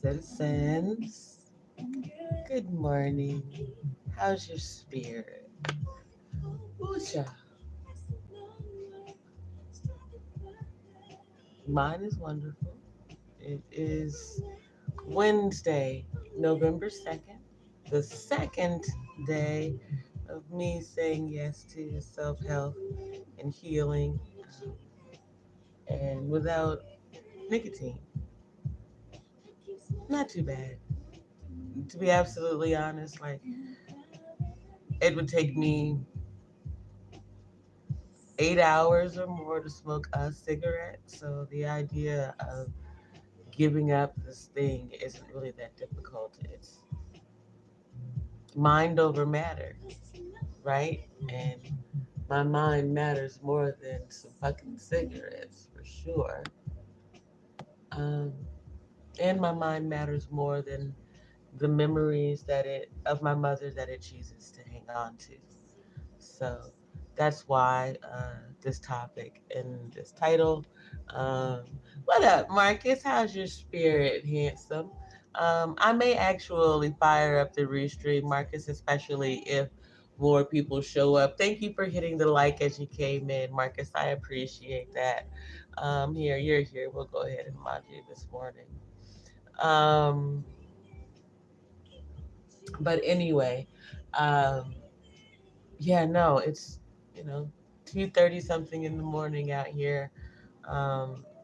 citizens. Good morning. How's your spirit? Ooh-cha. Mine is wonderful. It is Wednesday, November 2nd, the second day of me saying yes to self health and healing, and without nicotine. Not too bad. To be absolutely honest, like, it would take me 8 hours or more to smoke a cigarette. So the idea of giving up this thing isn't really that difficult. It's mind over matter, right? And my mind matters more than some fucking cigarettes for sure. Um, and my mind matters more than the memories that it of my mother that it chooses to hang on to. So that's why this topic and this title. Um, what up, Marcus? How's your spirit, handsome? I may actually fire up the restream, Marcus, especially if more people show up. Thank you for hitting the like as you came in, Marcus. I appreciate that. Here, you're here. We'll go ahead and mod you this morning. Um, but anyway, um, yeah, no, it's you know 2:30 something in the morning out here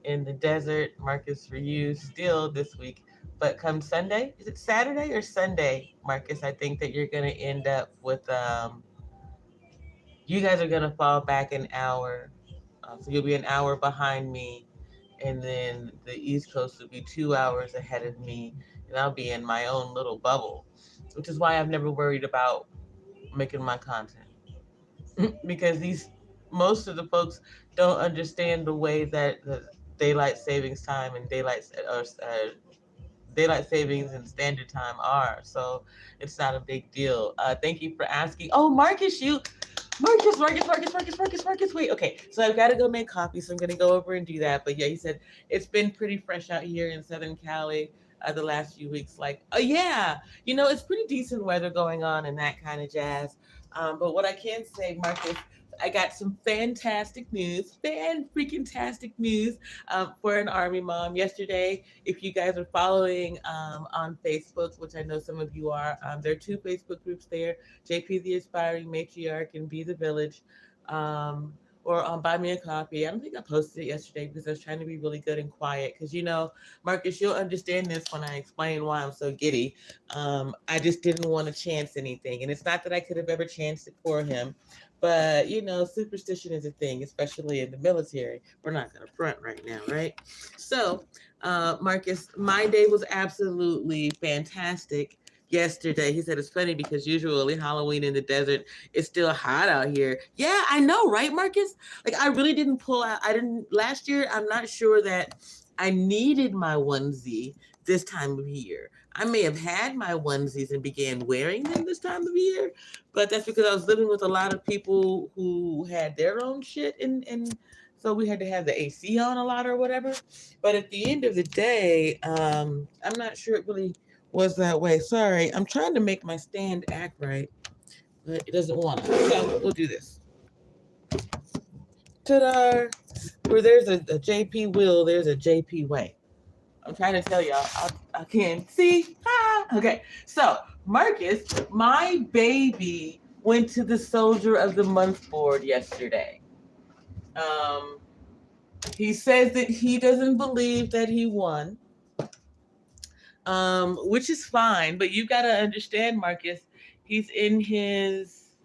in the desert. Marcus for you still this week, but come Sunday, is it Saturday or Sunday, Marcus? I think that you're gonna end up with you guys are gonna fall back an hour, so you'll be an hour behind me, and then the East Coast will be 2 hours ahead of me, and I'll be in my own little bubble, which is why I've never worried about making my content. Because these most of the folks don't understand the way that the daylight savings time and daylight savings and standard time are. So it's not a big deal. Thank you for asking. Oh, Marcus. Wait, okay. So I've got to go make coffee. So I'm going to go over and do that. But yeah, he said it's been pretty fresh out here in Southern Cali. The last few weeks, like, oh yeah, it's pretty decent weather going on and that kind of jazz. But what I can say, Marcus, I got some fantastic news, fan freaking tastic news for an Army mom. Yesterday, if you guys are following on Facebook, which I know some of you are, there are two Facebook groups there, JP the Aspiring Matriarch and Be the Village. Or Buy Me a Coffee. I don't think I posted it yesterday because I was trying to be really good and quiet. Because, Marcus, you'll understand this when I explain why I'm so giddy. I just didn't want to chance anything. And it's not that I could have ever chanced it for him. But, superstition is a thing, especially in the military. We're not going to front right now, right? So, Marcus, my day was absolutely fantastic yesterday. He said it's funny because usually Halloween in the desert, it's still hot out here. Yeah, I know, right, Marcus? Like, I really didn't pull out. I didn't last year. I'm not sure that I needed my onesie this time of year. I may have had my onesies and began wearing them this time of year, but that's because I was living with a lot of people who had their own shit, and so we had to have the AC on a lot or whatever. But at the end of the day, I'm not sure it really was that way. Sorry, I'm trying to make my stand act right, but it doesn't want to. So we'll do this. Ta-da! Where there's a JP will, there's a JP way. I'm trying to tell y'all. I can't see. Ah, okay. So, Marcus, my baby went to the Soldier of the Month board yesterday. Um, he says that he doesn't believe that he won, which is fine. But you got to understand, Marcus, he's in his,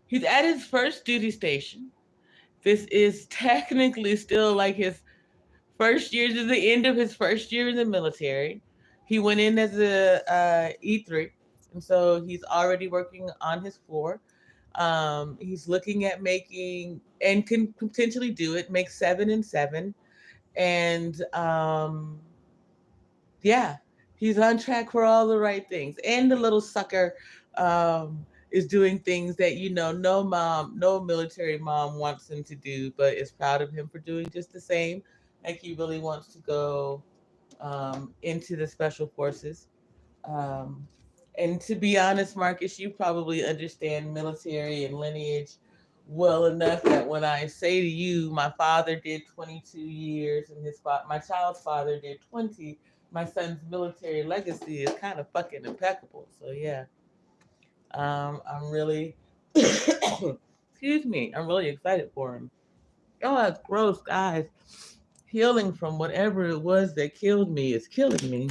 he's at his first duty station. This is technically still like his first year to the end of his first year in the military. He went in as a E3, and so he's already working on his floor. He's looking at making and can potentially do it, make 7 and 7, and yeah, he's on track for all the right things. And the little sucker is doing things that no mom, no military mom wants him to do, but is proud of him for doing just the same. Like he really wants to go into the special forces. Um, and to be honest, Marcus, you probably understand military and lineage well enough that when I say to you, my father did 22 years and my child's father did 20, my son's military legacy is kind of fucking impeccable. So yeah, I'm really, excuse me, I'm really excited for him. Oh, that's gross, guys. Healing from whatever it was that killed me is killing me.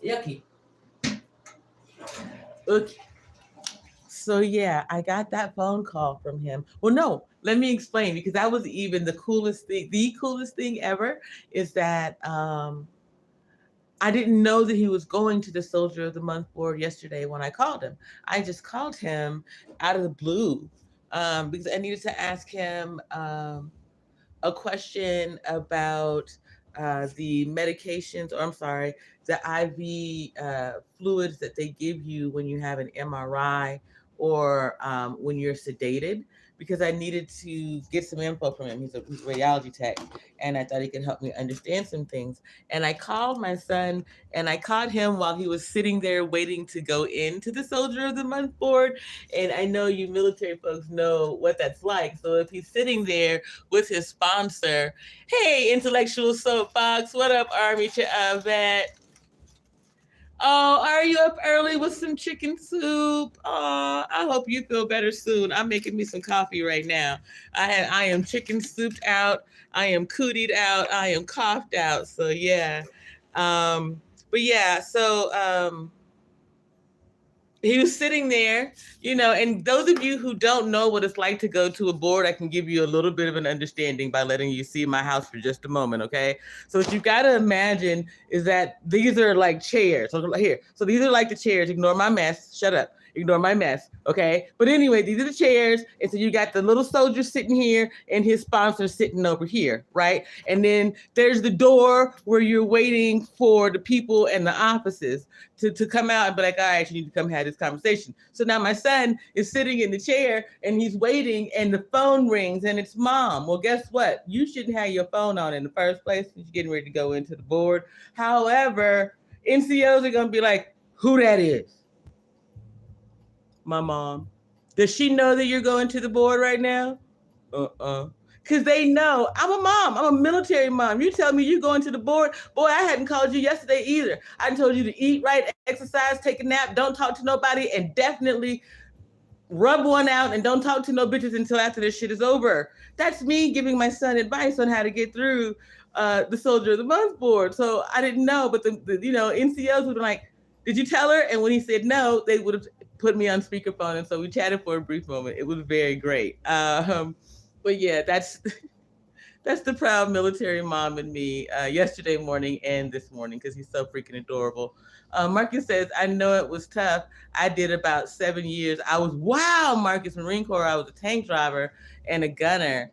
Yucky. Okay. So yeah, I got that phone call from him. Well, no, let me explain because that was even the coolest thing. The coolest thing ever is that I didn't know that he was going to the Soldier of the Month board yesterday when I called him. I just called him out of the blue because I needed to ask him a question about the medications, or I'm sorry, the IV fluids that they give you when you have an MRI or when you're sedated, because I needed to get some info from him. He's a radiology tech, and I thought he could help me understand some things. And I called my son, and I caught him while he was sitting there waiting to go into the Soldier of the Month board. And I know you military folks know what that's like. So if he's sitting there with his sponsor. Hey, intellectual soapbox. What up, Army vet? Oh, are you up early with some chicken soup? Oh, I hope you feel better soon. I'm making me some coffee right now. I am chicken souped out. I am cootied out. I am coughed out. So yeah. Um, but yeah, so he was sitting there, and those of you who don't know what it's like to go to a board, I can give you a little bit of an understanding by letting you see my house for just a moment, okay? So what you've got to imagine is that these are like chairs. So here, so these are like the chairs. Ignore my mess. Shut up. Ignore my mess, okay? But anyway, these are the chairs, and so you got the little soldier sitting here and his sponsor sitting over here, right? And then there's the door where you're waiting for the people and the offices to come out and be like, all right, you need to come have this conversation. So now my son is sitting in the chair and he's waiting, and the phone rings and it's mom. Well, guess what? You shouldn't have your phone on in the first place because you're getting ready to go into the board. However, NCOs are going to be like, who that is? My mom. Does she know that you're going to the board right now? Because they know I'm a mom. I'm a military mom. You tell me you're going to the board. Boy, I hadn't called you yesterday either. I told you to eat right, exercise, take a nap, don't talk to nobody, and definitely rub one out and don't talk to no bitches until after this shit is over. That's me giving my son advice on how to get through the Soldier of the Month board. So I didn't know, but the NCOs would be like, did you tell her? And when he said no, they would have put me on speakerphone. And so we chatted for a brief moment. It was very great. But yeah, that's the proud military mom in me yesterday morning and this morning because he's so freaking adorable. Marcus says, I know it was tough. I did about 7 years. Wow, Marcus, Marine Corps. I was a tank driver and a gunner.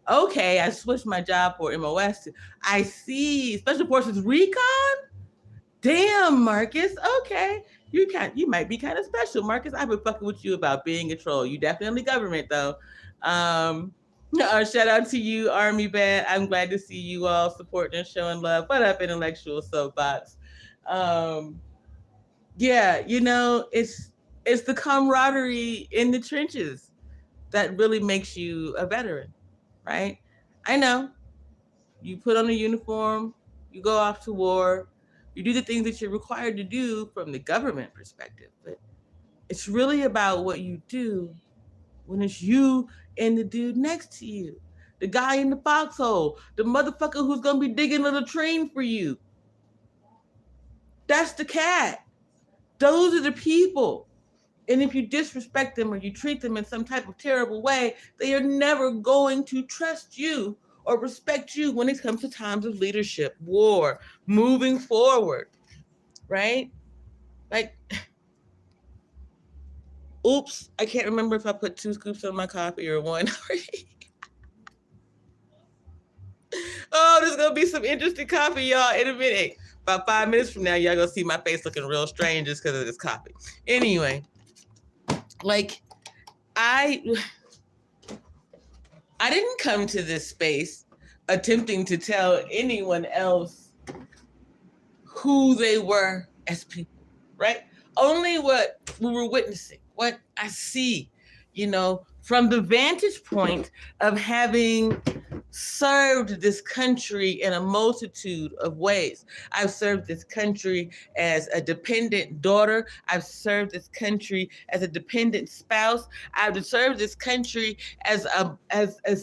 Okay, I switched my job for MOS. I see. Special Forces Recon? Damn, Marcus. Okay. You might be kind of special, Marcus. I've been fucking with you about being a troll. You definitely government though. Shout out to you, Army Vet. I'm glad to see you all supporting and showing love. What up, intellectual soapbox? Um, yeah, it's the camaraderie in the trenches that really makes you a veteran, right? I know you put on a uniform, you go off to war, you do the things that you're required to do from the government perspective, but it's really about what you do when it's you and the dude next to you, the guy in the foxhole, the motherfucker who's gonna be digging a little train for you. That's the cat. Those are the people. And if you disrespect them or you treat them in some type of terrible way, they are never going to trust you or respect you when it comes to times of leadership, war, moving forward, right? Like, oops, I can't remember if I put 2 scoops on my coffee or 1. Oh, there's gonna be some interesting coffee, y'all, in a minute. About 5 minutes from now, y'all gonna see my face looking real strange just because of this coffee. Anyway, like I didn't come to this space attempting to tell anyone else who they were as people, right? Only what we were witnessing, what I see, from the vantage point of having served this country in a multitude of ways. I've served this country as a dependent daughter. I've served this country as a dependent spouse. I've served this country as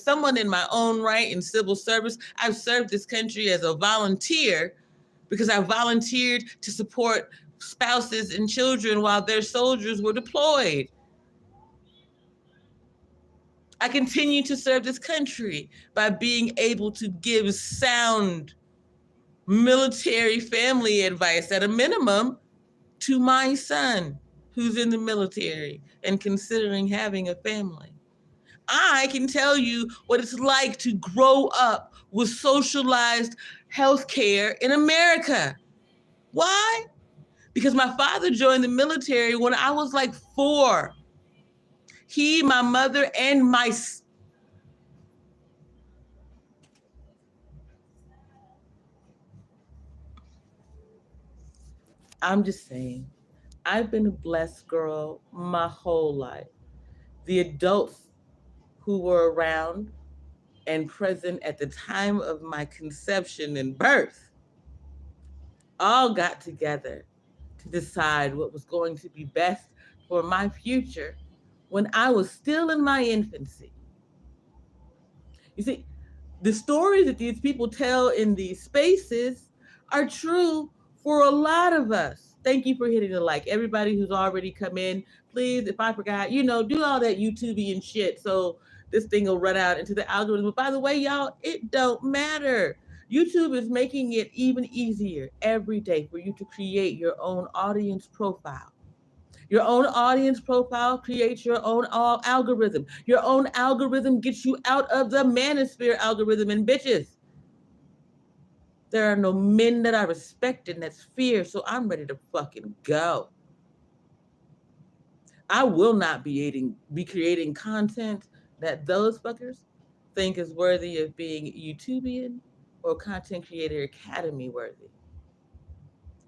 someone in my own right in civil service. I've served this country as a volunteer because I volunteered to support spouses and children while their soldiers were deployed. I continue to serve this country by being able to give sound military family advice at a minimum to my son who's in the military and considering having a family. I can tell you what it's like to grow up with socialized health care in America. Why? Because my father joined the military when I was like 4. He, my mother, and I'm just saying, I've been a blessed girl my whole life. The adults who were around and present at the time of my conception and birth all got together to decide what was going to be best for my future when I was still in my infancy. You see, the stories that these people tell in these spaces are true for a lot of us. Thank you for hitting the like. Everybody who's already come in, please, if I forgot, do all that YouTube and shit so this thing will run out into the algorithm. But by the way, y'all, it don't matter. YouTube is making it even easier every day for you to create your own audience profile. Your own audience profile creates your own algorithm. Your own algorithm gets you out of the manosphere algorithm. And bitches, there are no men that I respect in that sphere, so I'm ready to fucking go. I will not be creating content that those fuckers think is worthy of being YouTubian or Content Creator Academy worthy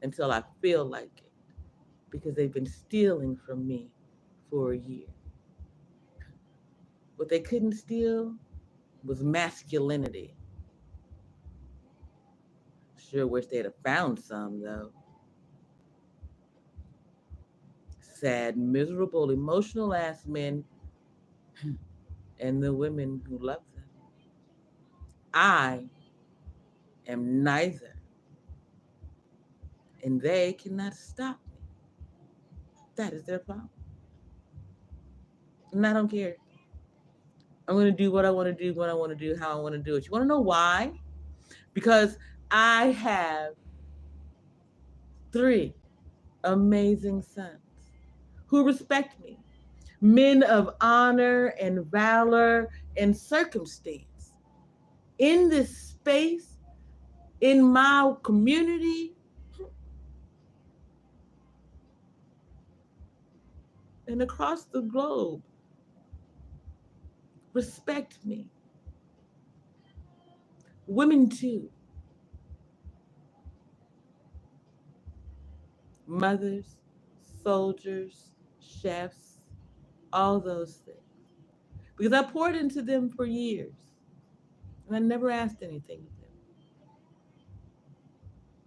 until I feel like it, because they've been stealing from me for a year. What they couldn't steal was masculinity. Sure wish they'd have found some, though. Sad, miserable, emotional ass men and the women who love them. I am neither, and they cannot stop me. That is their problem. And I don't care. I'm going to do what I want to do, when I want to do, how I want to do it. You want to know why? Because I have 3 amazing sons who respect me, men of honor and valor and circumstance. In this space, in my community, and across the globe, respect me. Women too. Mothers, soldiers, chefs, all those things. Because I poured into them for years, and I never asked anything of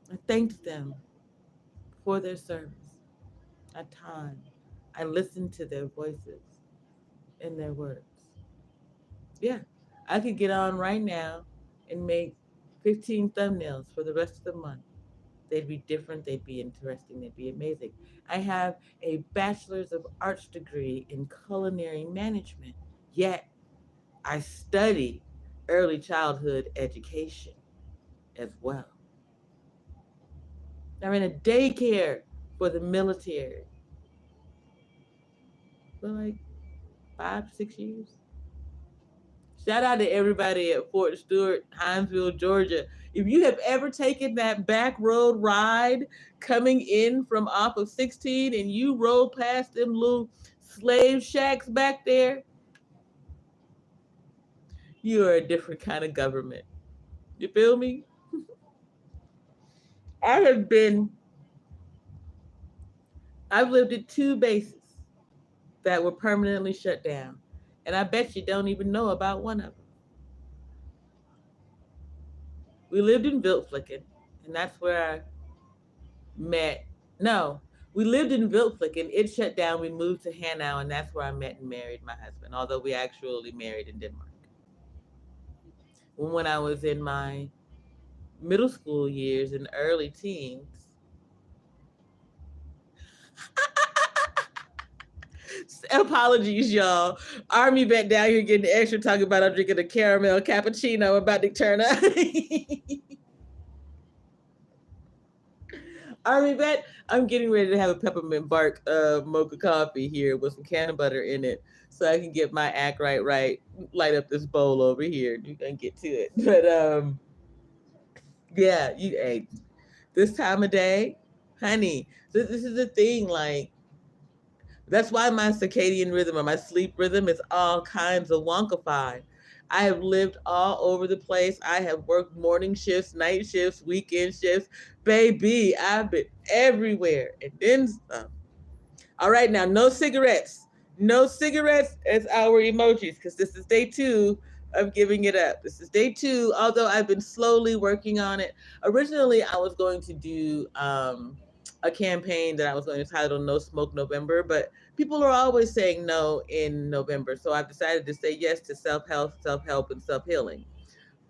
them. I thanked them for their service, my time. I listened to their voices and their words. Yeah, I could get on right now and make 15 thumbnails for the rest of the month. They'd be different, they'd be interesting, they'd be amazing. I have a bachelor's of arts degree in culinary management, yet I study early childhood education as well. I ran a daycare for the military for like 5-6 years. Shout out to everybody at Fort Stewart, Hinesville, Georgia. If you have ever taken that back road ride coming in from off of 16 and you roll past them little slave shacks back there, you are a different kind of government. You feel me? I have been, I've lived at two bases that were permanently shut down. And I bet you don't even know about one of them. We lived in Viltflicken, and that's where I met. No, we lived in Viltflicken. It shut down. We moved to Hanau, and that's where I met and married my husband, although we actually married in Denmark. When I was in my middle school years and early teens, apologies, y'all. Army vet down here getting extra talking about I'm drinking a caramel cappuccino about to turn up. Army vet, I'm getting ready to have a peppermint bark mocha coffee here with some cannon butter in it so I can get my act right, light up this bowl over here. You can get to it. But yeah, you ate this time of day, honey. This is the thing, like that's why my circadian rhythm or my sleep rhythm is all kinds of wonkified. I have lived all over the place. I have worked morning shifts, night shifts, weekend shifts. Baby, I've been everywhere. And then some. All right, now no cigarettes. No cigarettes as our emojis because this is day two of giving it up. This is day two, although I've been slowly working on it. Originally, I was going to do a campaign that I was going to title No Smoke November, but people are always saying no in November. So I've decided to say yes to self-help, and self-healing.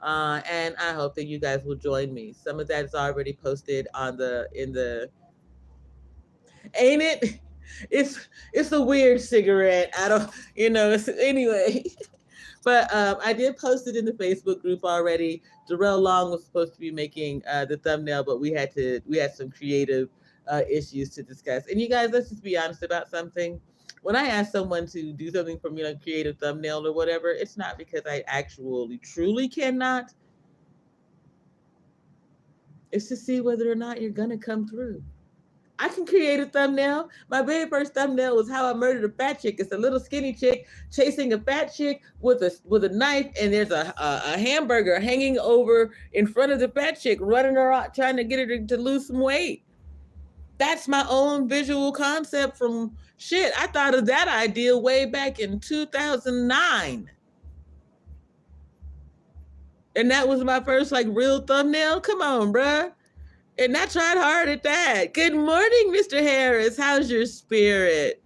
And I hope that you guys will join me. Some of that is already posted on the in the ain't it? It's a weird cigarette. I don't, anyway. But I did post it in the Facebook group already. Darrell Long was supposed to be making the thumbnail, but we had some creative issues to discuss. And you guys, let's just be honest about something. When I ask someone to do something for me, like create a thumbnail or whatever, it's not because I actually truly cannot. It's to see whether or not you're gonna come through. I can create a thumbnail. My very first thumbnail was how I murdered a fat chick. It's a little skinny chick chasing a fat chick with a knife, and there's a hamburger hanging over in front of the fat chick, running her out, trying to get her to lose some weight. That's my own visual concept from shit. I thought of that idea way back in 2009. And that was my first like real thumbnail. Come on, bruh. And I tried hard at that. Good morning, Mr. Harris. How's your spirit?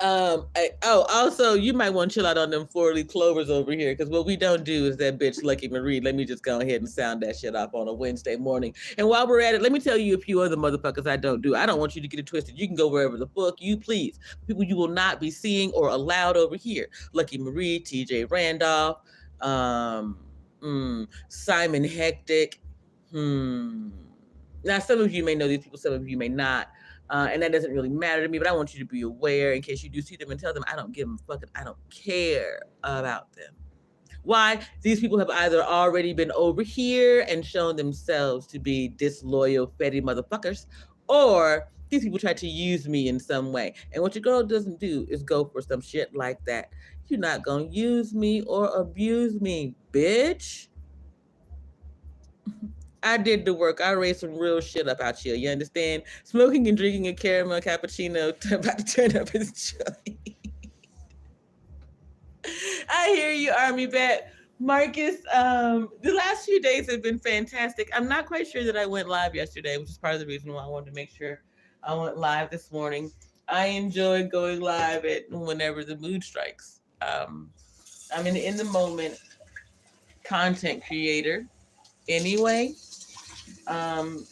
Also, you might want to chill out on them 4-leaf clovers over here, because what we don't do is that bitch Lucky Marie. Let me just go ahead and sound that shit off on a Wednesday morning. And while we're at it, let me tell you a few other motherfuckers I don't do. I don't want you to get it twisted. You can go wherever the fuck you please. People you will not be seeing or allowed over here. Lucky Marie, TJ Randolph, Simon Hectic. Now, some of you may know these people, some of you may not. And that doesn't really matter to me, but I want you to be aware in case you do see them and tell them I don't give them fucking, I don't care about them. Why? These people have either already been over here and shown themselves to be disloyal, petty motherfuckers, or these people try to use me in some way. And what your girl doesn't do is go for some shit like that. You're not gonna use me or abuse me, bitch. I did the work. I raised some real shit up out here. You understand? Smoking and drinking a caramel cappuccino about to turn up his joint. I hear you, Army vet. Marcus, the last few days have been fantastic. I'm not quite sure that I went live yesterday, which is part of the reason why I wanted to make sure I went live this morning. I enjoy going live at whenever the mood strikes. I'm an in the moment content creator anyway. Um,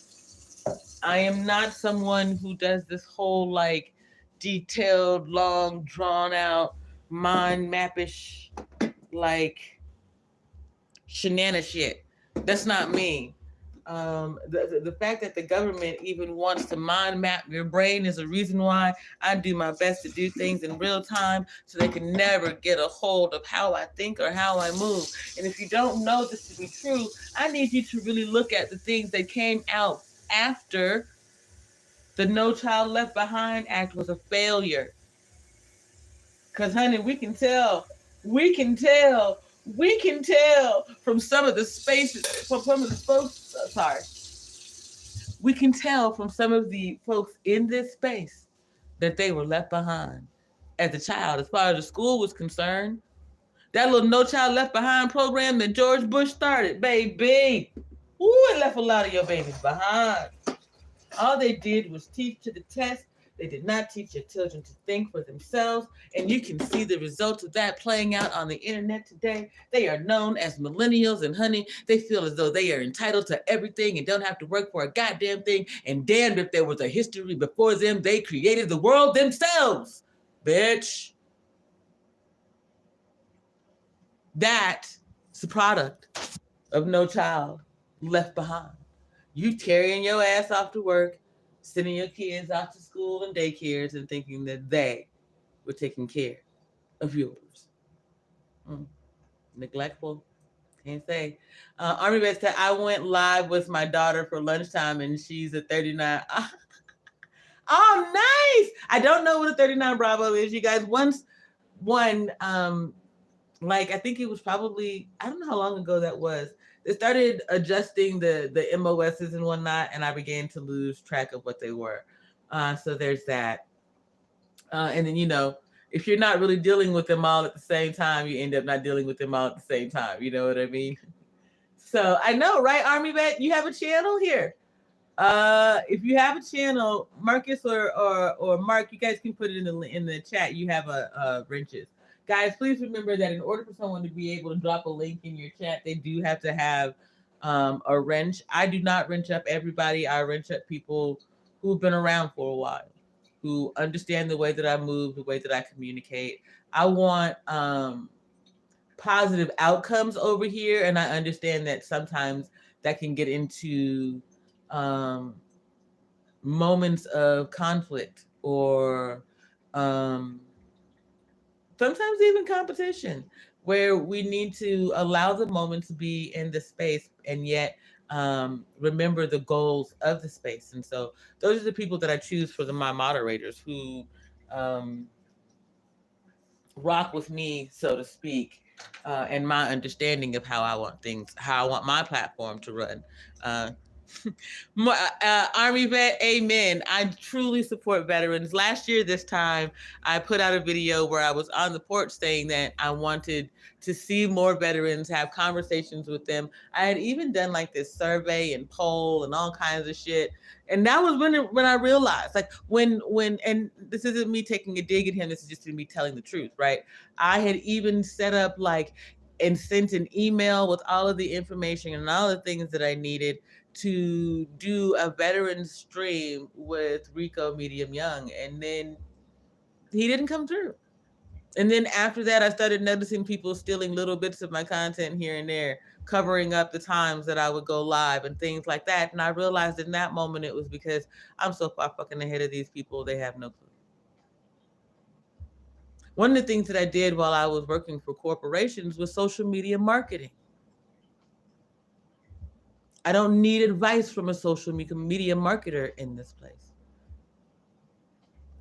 I am not someone who does this whole like detailed, long, drawn out, mind mappish, like shenanigan shit. That's not me. The fact that the government even wants to mind map your brain is a reason why I do my best to do things in real time so they can never get a hold of how I think or how I move. And if you don't know this to be true, I need you to really look at the things that came out after the No Child Left Behind Act was a failure. Because, honey, we can tell We can tell from some of the spaces, from some of the folks, sorry, we can tell from some of the folks in this space that they were left behind as a child. As far as the school was concerned, that little No Child Left Behind program that George Bush started, baby, ooh, it left a lot of your babies behind. All they did was teach to the test. They did not teach your children to think for themselves. And you can see the results of that playing out on the internet today. They are known as millennials, and honey, they feel as though they are entitled to everything and don't have to work for a goddamn thing. And damned if there was a history before them, they created the world themselves. Bitch. That's the product of No Child Left Behind. You carrying your ass off to work, sending your kids off to school and daycares, and thinking that they were taking care of yours. Neglectful. Can't say. Army Vet said, I went live with my daughter for lunchtime and she's a 39. Oh, nice. I don't know what a 39 Bravo is, you guys. One, like, I think it was probably, I don't know how long ago that was. They started adjusting the MOSs and whatnot, and I began to lose track of what they were. So there's that. And then, if you're not really dealing with them all at the same time, you end up not dealing with them all at the same time. You know what I mean? So I know, right, Army Vet? You have a channel here. If you have a channel, Marcus or Mark, you guys can put it in the chat. You have a wrenches. Guys, please remember that in order for someone to be able to drop a link in your chat, they do have to have a wrench. I do not wrench up everybody. I wrench up people who've been around for a while, who understand the way that I move, the way that I communicate. I want positive outcomes over here, and I understand that sometimes that can get into moments of conflict or sometimes even competition, where we need to allow the moment to be in the space and yet remember the goals of the space. And so those are the people that I choose for my moderators who rock with me, so to speak, and my understanding of how I want my platform to run. Army Vet, amen. I truly support veterans. Last year, this time, I put out a video where I was on the porch saying that I wanted to see more veterans, have conversations with them. I had even done like this survey and poll and all kinds of shit. And that was when I realized, like, when and this isn't me taking a dig at him, this is just me telling the truth, right? I had even set up and sent an email with all of the information and all the things that I needed to do a veteran stream with Rico Medium Young, and then he didn't come through. And then after that, I started noticing people stealing little bits of my content here and there, covering up the times that I would go live and things like that. And I realized in that moment it was because I'm so far fucking ahead of these people, they have no clue. One of the things that I did while I was working for corporations was social media marketing. I don't need advice from a social media marketer in this place.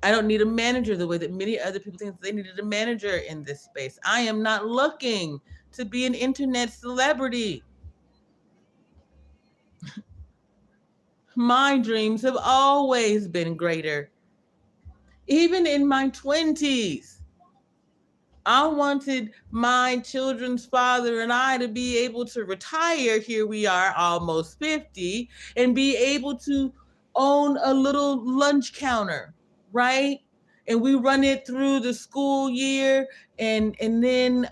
I don't need a manager the way that many other people think they needed a manager in this space. I am not looking to be an internet celebrity. My dreams have always been greater. Even in my 20s, I wanted my children's father and I to be able to retire. Here we are, almost 50, and be able to own a little lunch counter, right? And we run it through the school year, and then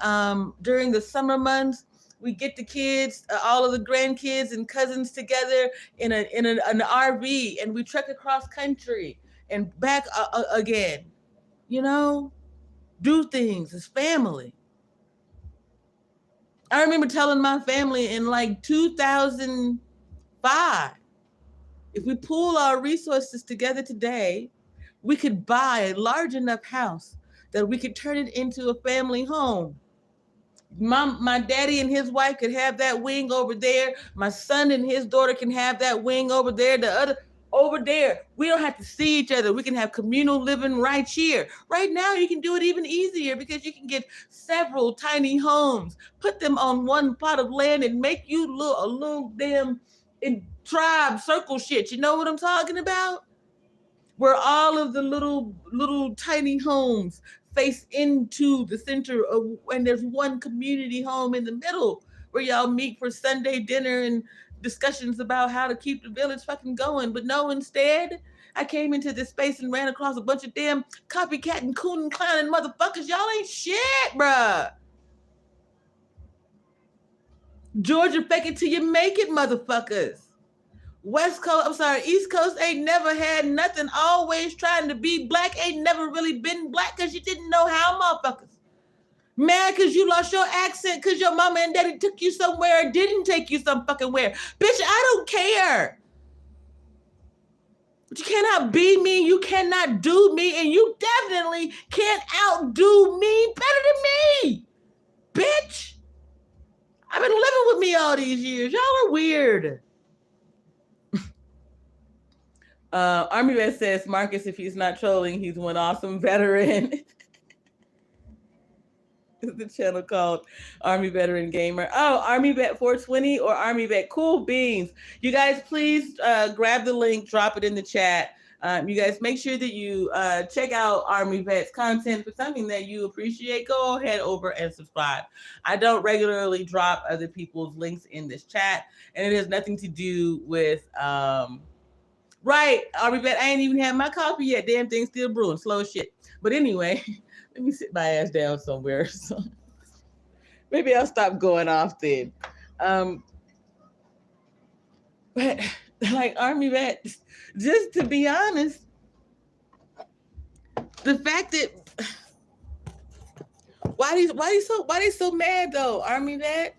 during the summer months, we get the kids, all of the grandkids and cousins together in an RV, and we trek across country and back again. Do things as family. I remember telling my family in like 2005, if we pool our resources together today, we could buy a large enough house that we could turn it into a family home. My daddy and his wife could have that wing over there. My son and his daughter can have that wing over there. The other, over there. We don't have to see each other. We can have communal living right here. Right now, you can do it even easier because you can get several tiny homes, put them on one plot of land, and make you a little damn in tribe circle shit. You know what I'm talking about? Where all of the little tiny homes face into the center of, and there's one community home in the middle where y'all meet for Sunday dinner and discussions about how to keep the village fucking going. But no, instead, I came into this space and ran across a bunch of damn copycat and coon and clowning motherfuckers. Y'all ain't shit, bruh. Georgia, fake it till you make it, motherfuckers. West Coast, I'm sorry, East Coast ain't never had nothing. Always trying to be black, ain't never really been black because you didn't know how, motherfuckers. Mad because you lost your accent because your mama and daddy took you somewhere or didn't take you some fucking where. Bitch, I don't care. But you cannot be me, you cannot do me, and you definitely can't outdo me better than me. Bitch. I've been living with me all these years. Y'all are weird. Army Vet says, Marcus, if he's not trolling, he's one awesome veteran. The channel called Army Veteran Gamer. Oh, Army Vet 420 or Army Vet Cool Beans. You guys, please grab the link, drop it in the chat. You guys make sure that you check out Army Vet's content. For something that you appreciate, go ahead over and subscribe. I don't regularly drop other people's links in this chat, and it has nothing to do with right, Army Vet, I ain't even had my coffee yet. Damn thing still brewing. Slow as shit. But anyway, let me sit my ass down somewhere. So maybe I'll stop going off then. But like Army Vet, just to be honest, the fact that why they so mad though, Army Vet?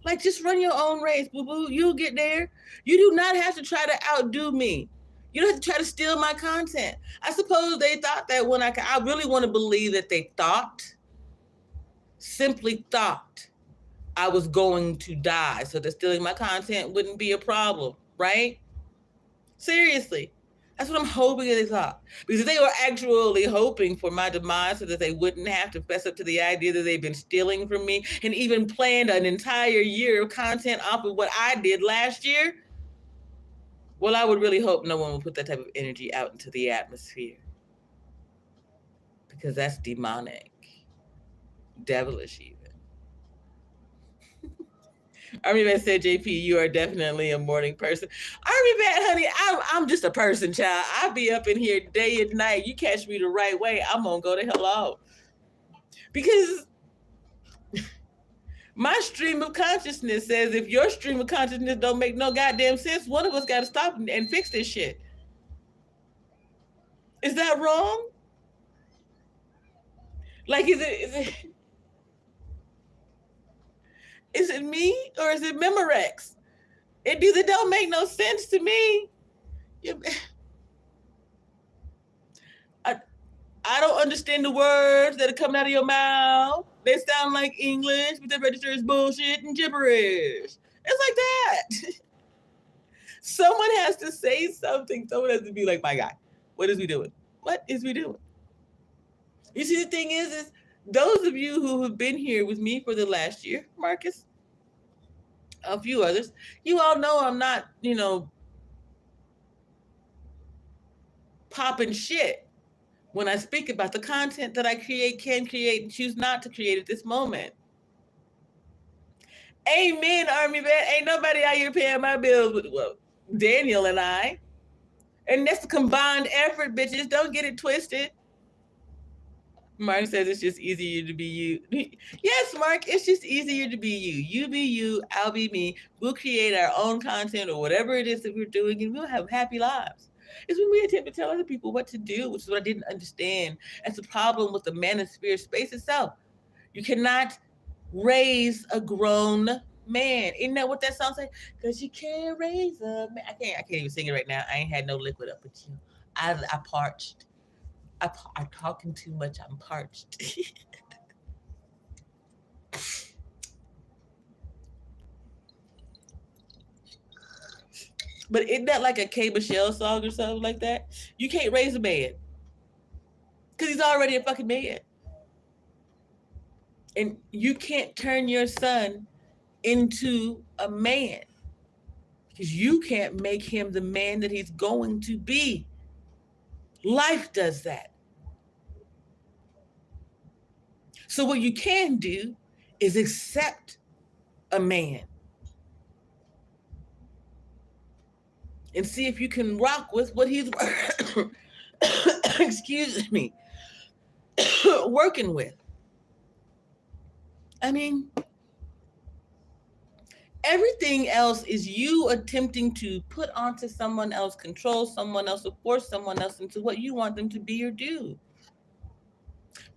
Like, just run your own race, boo-boo. You'll get there. You do not have to try to outdo me. You don't have to try to steal my content. I suppose they thought that when I really want to believe that they simply thought I was going to die so that stealing my content wouldn't be a problem, right? Seriously. That's what I'm hoping they thought. Because they were actually hoping for my demise so that they wouldn't have to fess up to the idea that they've been stealing from me and even planned an entire year of content off of what I did last year. Well, I would really hope no one would put that type of energy out into the atmosphere. Because that's demonic. Devilish even. Army Vet said, JP, you are definitely a morning person. Army Vet, honey, I'm just a person, child. I be up in here day and night. You catch me the right way, I'm going to go to hell off. Because my stream of consciousness says if your stream of consciousness don't make no goddamn sense, one of us got to stop and fix this shit. Is that wrong? Like, is it me or is it Memorex? It either don't make no sense to me. I don't understand the words that are coming out of your mouth. They sound like English, but the register is bullshit and gibberish. It's like that. Someone has to say something. Someone has to be like, my guy, what is we doing? What is we doing? You see, the thing is those of you who have been here with me for the last year, Marcus, a few others, you all know I'm not, popping shit when I speak about the content that I can create, and choose not to create at this moment. Amen, Army Vet. Ain't nobody out here paying my bills with, well, Daniel and I. And that's a combined effort, bitches. Don't get it twisted. Mark says it's just easier to be you. Yes, Mark, it's just easier to be you. You be you, I'll be me. We'll create our own content or whatever it is that we're doing, and we'll have happy lives. It's when we attempt to tell other people what to do, which is what I didn't understand. That's the problem with the manosphere space itself. You cannot raise a grown man. Isn't that what that sounds like? Because you can't raise a man. I can't even sing it right now. I ain't had no liquid up with you. I parched. I'm talking too much. I'm parched. But isn't that like a K Michelle song or something like that? You can't raise a man because he's already a fucking man. And you can't turn your son into a man because you can't make him the man that he's going to be. Life does that. So what you can do is accept a man and see if you can rock with what he's excuse me working with. I mean, everything else is you attempting to put onto someone else, control someone else, or force someone else into what you want them to be or do.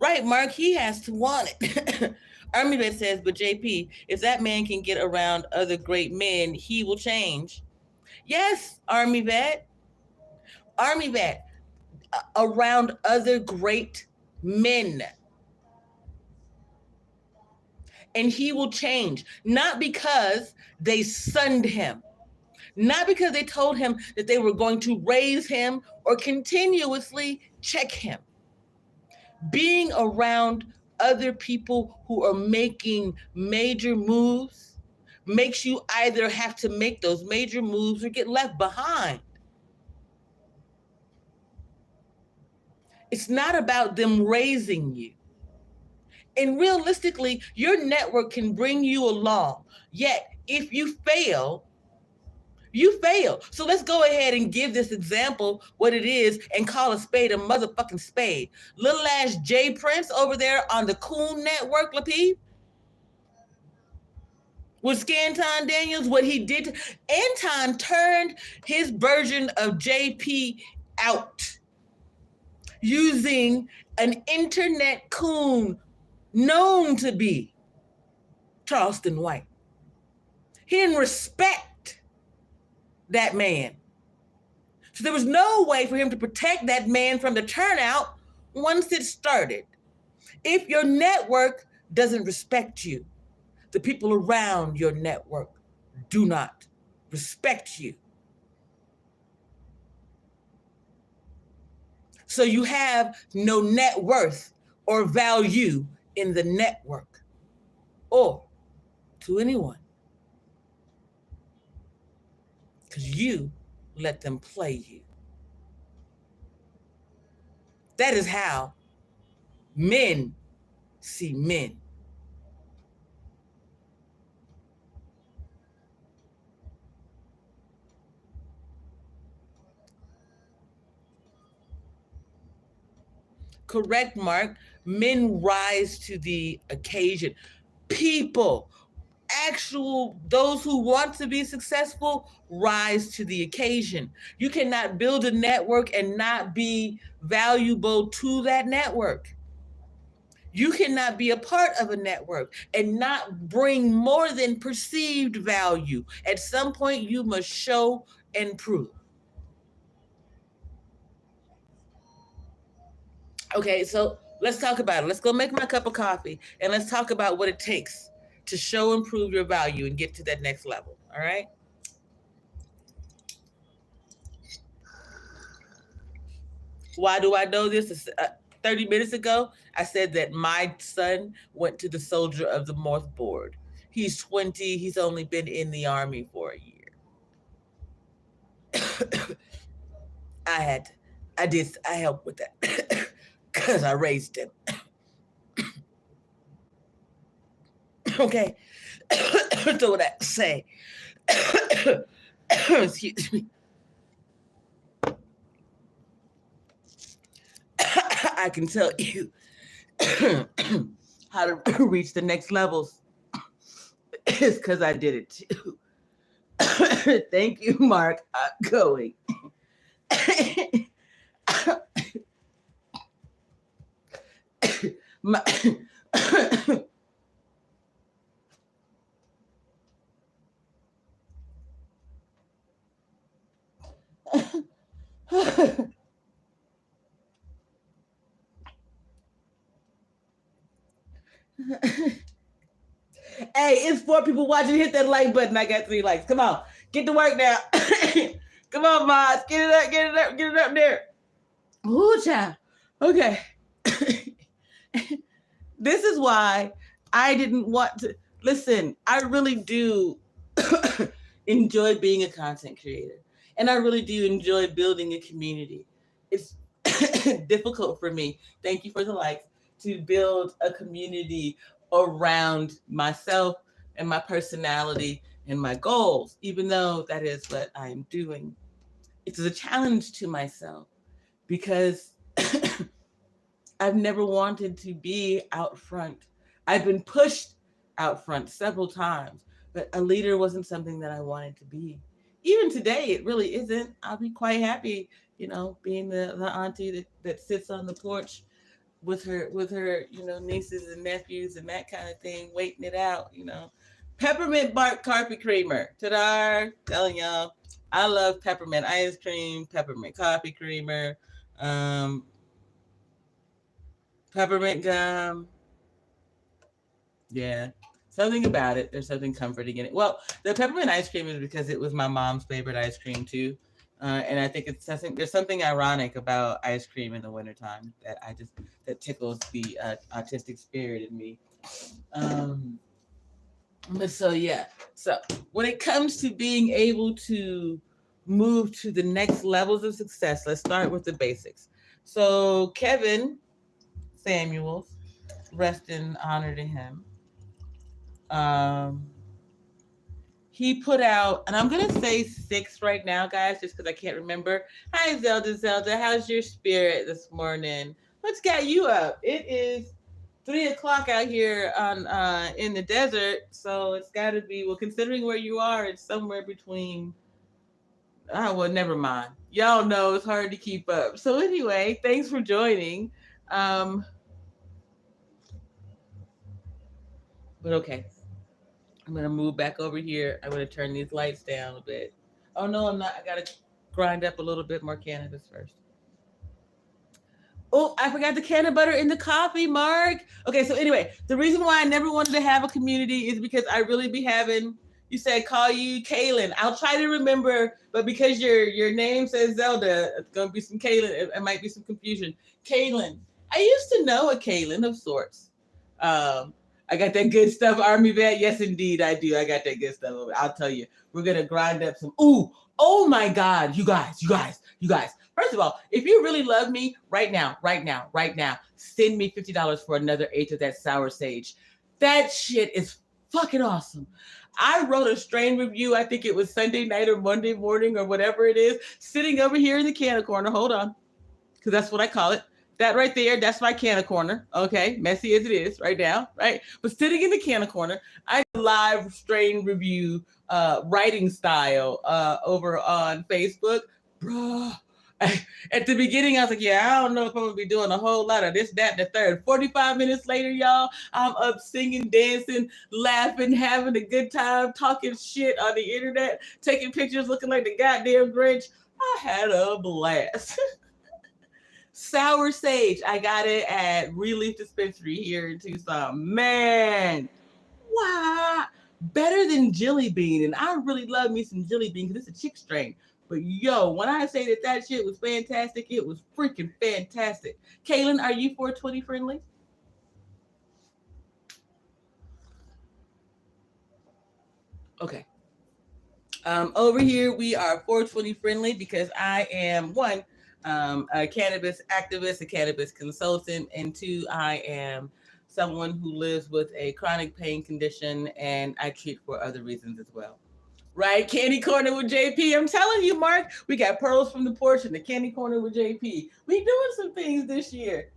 Right, Mark, he has to want it. Army Vet says, but JP, if that man can get around other great men, he will change. Yes, Army Vet. Army Vet, around other great men. And he will change, not because they sunned him, not because they told him that they were going to raise him or continuously check him. Being around other people who are making major moves makes you either have to make those major moves or get left behind. It's not about them raising you. And realistically, your network can bring you along. Yet, if you fail, you fail. So let's go ahead and give this example what it is and call a spade a motherfucking spade. Little ass Jay Prince over there on the Coon Network, Lapeep, with Scanton Daniels, what he did. Anton turned his version of JP out using an internet coon known to be Charleston White. He didn't respect that man. So there was no way for him to protect that man from the turnout once it started. If your network doesn't respect you, the people around your network do not respect you. So you have no net worth or value in the network or to anyone, because you let them play you. That is how men see men. Correct, Mark. Men rise to the occasion. People, those who want to be successful, rise to the occasion. You cannot build a network and not be valuable to that network. You cannot be a part of a network and not bring more than perceived value. At some point, you must show and prove. Okay, so let's talk about it. Let's go make my cup of coffee and let's talk about what it takes to show and prove your value and get to that next level. All right? Why do I know this? 30 minutes ago, I said that my son went to the Soldier of the North Board. He's 20. He's only been in the Army for a year. I helped with that because I raised him. Okay. So what I say, excuse me, I can tell you how to reach the next levels. It's because I did it too. Thank you, Mark. I'm going. My, hey, it's 4 people watching. Hit that like button. I got 3 likes. Come on, get to work now. Come on, Mods. Get it up, get it up, get it up there. Ooh, child. Okay. This is why I didn't want to listen. I really do enjoy being a content creator, and I really do enjoy building a community. It's difficult for me. Thank you for the likes to build a community around myself and my personality and my goals, even though that is what I'm doing. It's a challenge to myself because I've never wanted to be out front. I've been pushed out front several times, but a leader wasn't something that I wanted to be. Even today, it really isn't. I'll be quite happy, being the auntie that sits on the porch with her, nieces and nephews and that kind of thing, waiting it out. Peppermint bark coffee creamer. Ta-da! Telling y'all, I love peppermint ice cream, peppermint coffee creamer, um, peppermint gum. Yeah. Something about it. There's something comforting in it. Well, the peppermint ice cream is because it was my mom's favorite ice cream too. And I think there's something ironic about ice cream in the wintertime that tickles the autistic spirit in me. Um, but so yeah. So when it comes to being able to move to the next levels of success, let's start with the basics. So Kevin Samuels, rest in honor to him. Um, he put out, and I'm gonna say 6 right now, guys, just because I can't remember. Hi, Zelda. Zelda, how's your spirit this morning? What's got you up? It is 3 o'clock out here on in the desert, so it's got to be, well, considering where you are, it's somewhere between. Oh well, never mind. Y'all know it's hard to keep up. So anyway, thanks for joining. Um, but okay. I'm gonna move back over here. I'm gonna turn these lights down a bit. Oh no, I'm not. I gotta grind up a little bit more cannabis first. Oh, I forgot the can of butter in the coffee, Mark. Okay, so anyway, the reason why I never wanted to have a community is because I really be having. You said call you Kaylin. I'll try to remember, but because your name says Zelda, it's gonna be some Kaylin. It might be some confusion. Kaylin. I used to know a Kaylin of sorts. Um, I got that good stuff, Army Vet. Yes, indeed, I do. I got that good stuff. I'll tell you, we're gonna grind up some. Ooh, oh my God, you guys. First of all, if you really love me, right now, send me $50 for another eighth of that sour sage. That shit is fucking awesome. I wrote a strain review. I think it was Sunday night or Monday morning or whatever it is, sitting over here in the can corner. Hold on, because that's what I call it. That right there, that's my can corner. Okay, messy as it is right now, right? But sitting in the can corner, I live strain review writing style over on Facebook. Bruh. At the beginning, I was like, yeah, I don't know if I'm going to be doing a whole lot of this, that, and the third. 45 minutes later, y'all, I'm up singing, dancing, laughing, having a good time, talking shit on the internet, taking pictures looking like the goddamn Grinch. I had a blast. Sour sage. I got it at Relief Dispensary here in Tucson. Man, wow. Better than jelly bean. And I really love me some jelly bean because it's a chick strain. But yo, when I say that shit was fantastic, it was freaking fantastic. Kaylin, are you 420 friendly? Okay. Over here, we are 420 friendly because I am one, a cannabis activist, a cannabis consultant, and two, I am someone who lives with a chronic pain condition and I treat for other reasons as well. Right, Candy Corner with JP. I'm telling you, Mark, we got pearls from the porch and the Candy Corner with JP. We doing some things this year.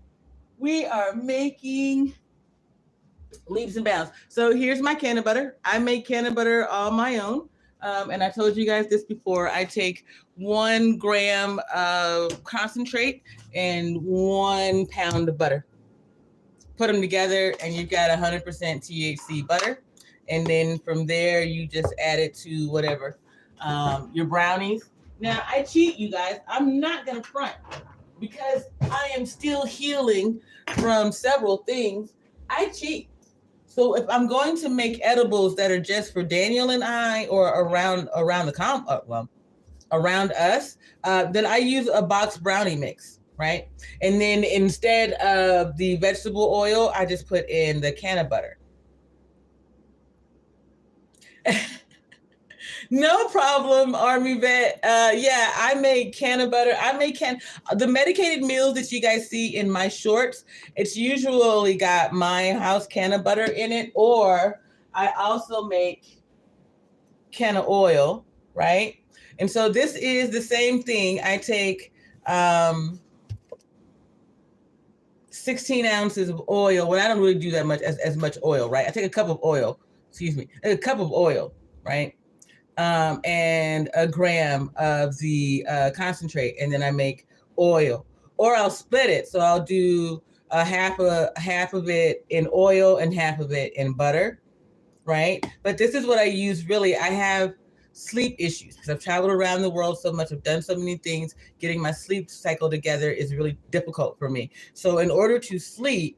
We are making leaps and bounds. So here's my can of butter. I make can of butter on my own. And I told you guys this before. I take 1 gram of concentrate and 1 pound of butter. Put them together, and you've got 100% THC butter. And then from there, you just add it to whatever your brownies. Now, I cheat, you guys. I'm not going to front because I am still healing from several things. I cheat. So if I'm going to make edibles that are just for Daniel and I, or around the around us, then I use a box brownie mix, right? And then instead of the vegetable oil, I just put in the can of butter. No problem, Army Vet. Yeah, I make can of butter. The medicated meals that you guys see in my shorts. It's usually got my house can of butter in it, or I also make can of oil, right? And so this is the same thing. I take 16 ounces of oil. Well, I don't really do that much as much oil, right? I take a cup of oil, a cup of oil, right? And a gram of the concentrate, and then I make oil. Or I'll split it. So I'll do half of it in oil and half of it in butter, right? But this is what I use really. I have sleep issues because I've traveled around the world so much. I've done so many things. Getting my sleep cycle together is really difficult for me. So in order to sleep,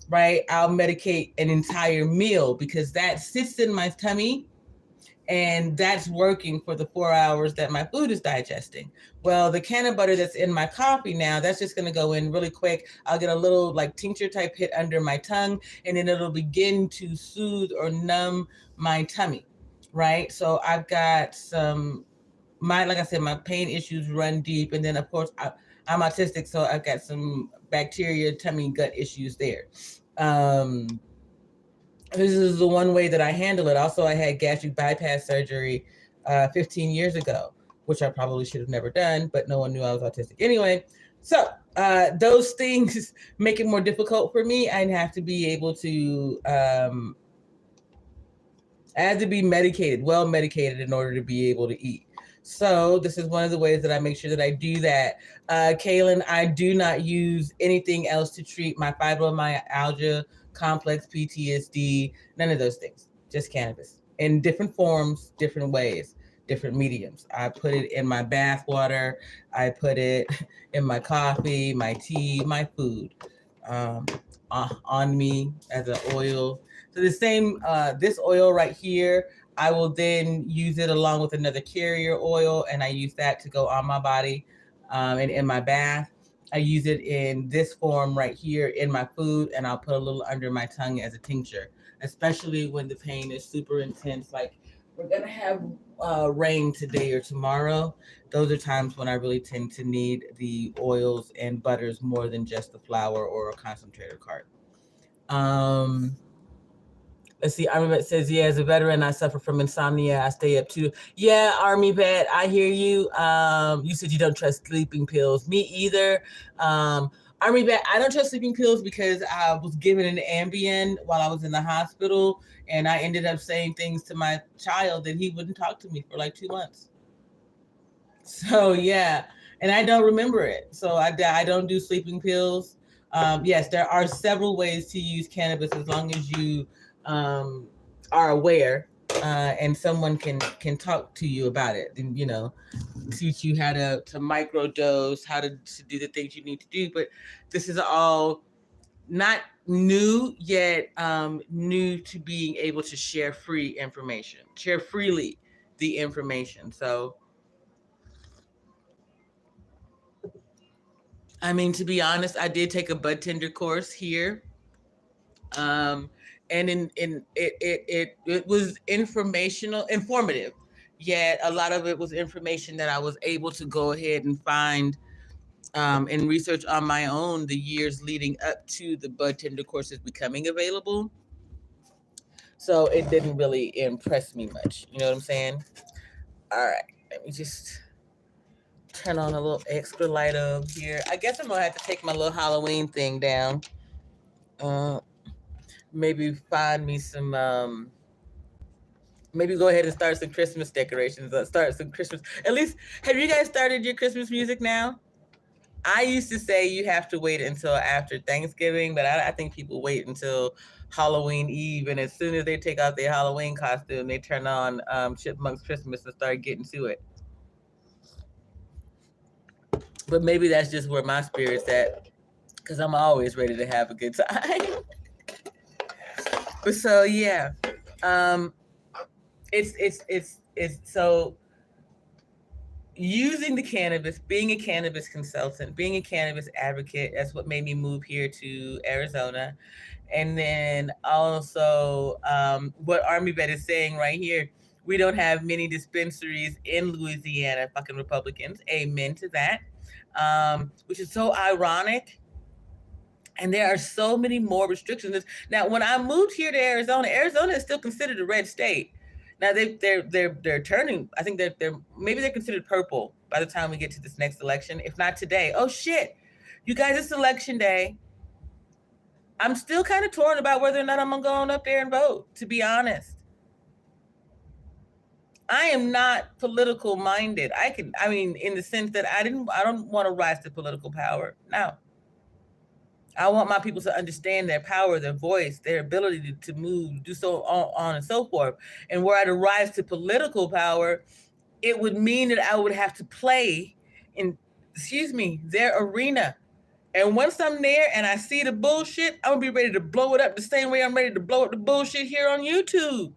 right, I'll medicate an entire meal because that sits in my tummy and that's working for the 4 hours that my food is digesting. Well, the can of butter that's in my coffee now, that's just going to go in really quick. I'll get a little like tincture type hit under my tongue, and then it'll begin to soothe or numb my tummy, right? So I've got like I said, my pain issues run deep. And then of course I'm autistic, so I've got some bacteria, tummy, gut issues there. This is the one way that I handle it. Also, I had gastric bypass surgery 15 years ago, which I probably should have never done, but no one knew I was autistic anyway. So those things make it more difficult for me. I'd have to be able to, I had to be medicated, well medicated in order to be able to eat. So this is one of the ways that I make sure that I do that. Kaylin, I do not use anything else to treat my fibromyalgia, complex PTSD, none of those things, just cannabis in different forms, different ways, different mediums. I put it in my bath water. I put it in my coffee, my tea, my food, on me as an oil. So the same, this oil right here, I will then use it along with another carrier oil, and I use that to go on my body and in my bath. I use it in this form right here in my food, and I'll put a little under my tongue as a tincture, especially when the pain is super intense. Like we're going to have rain today or tomorrow. Those are times when I really tend to need the oils and butters more than just the flour or a concentrator cart. Let's see. Army Vet says, yeah, as a veteran, I suffer from insomnia. I stay up too. Yeah, Army Vet, I hear you. You said you don't trust sleeping pills. Me either. Army Vet, I don't trust sleeping pills because I was given an Ambien while I was in the hospital, and I ended up saying things to my child that he wouldn't talk to me for like 2 months. So, yeah, and I don't remember it. So I don't do sleeping pills. Yes, there are several ways to use cannabis as long as you are aware and someone can talk to you about it and, you know, teach you how to microdose, how to do the things you need to do. But this is all not new yet, new to being able to share freely the information. So, I mean, to be honest, I did take a bud tender course here. And it was informative, yet a lot of it was information that I was able to go ahead and find and research on my own the years leading up to the bud tender courses becoming available. So it didn't really impress me much. You know what I'm saying? All right, let me just turn on a little extra light over here. I guess I'm gonna have to take my little Halloween thing down. Maybe find me some maybe go ahead and start some Christmas decorations. Start some Christmas. At least, have you guys started your Christmas music now? I used to say you have to wait until after Thanksgiving, but I think people wait until Halloween Eve, and as soon as they take out their Halloween costume, they turn on Chipmunk's Christmas and start getting to it. But maybe that's just where my spirit's at, because I'm always ready to have a good time. But so yeah, it's so using the cannabis, being a cannabis consultant, being a cannabis advocate, that's what made me move here to Arizona. And then also, what Army Vet is saying right here, we don't have many dispensaries in Louisiana, fucking Republicans. Amen to that. Which is so ironic. And there are so many more restrictions. Now, when I moved here to Arizona, Arizona is still considered a red state. Now they're turning. I think they're maybe they're considered purple by the time we get to this next election. If not today, oh shit, you guys, it's election day. I'm still kind of torn about whether or not I'm gonna go on up there and vote. To be honest, I am not political minded. I mean, in the sense that I don't want to rise to political power. No, I want my people to understand their power, their voice, their ability to move, do so on and so forth. And were I to rise to political power, it would mean that I would have to play in, their arena. And once I'm there and I see the bullshit, I'm gonna be ready to blow it up the same way I'm ready to blow up the bullshit here on YouTube.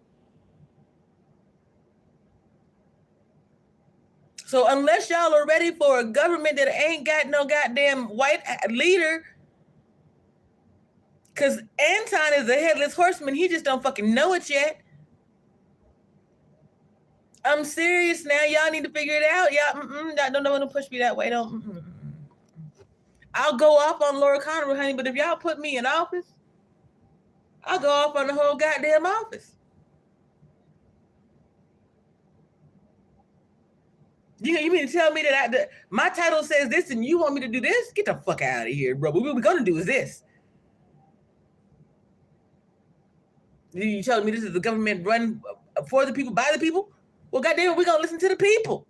So unless y'all are ready for a government that ain't got no goddamn white leader, because Anton is a headless horseman, he just don't fucking know it yet. I'm serious now. Y'all need to figure it out. Y'all, don't want to push me that way. Don't. I'll go off on Laura Connery, honey, but if y'all put me in office, I'll go off on the whole goddamn office. You mean to tell me that my title says this and you want me to do this? Get the fuck out of here, bro. What we're going to do is this. You telling me this is the government run for the people, by the people? Well, goddamn, we're going to listen to the people.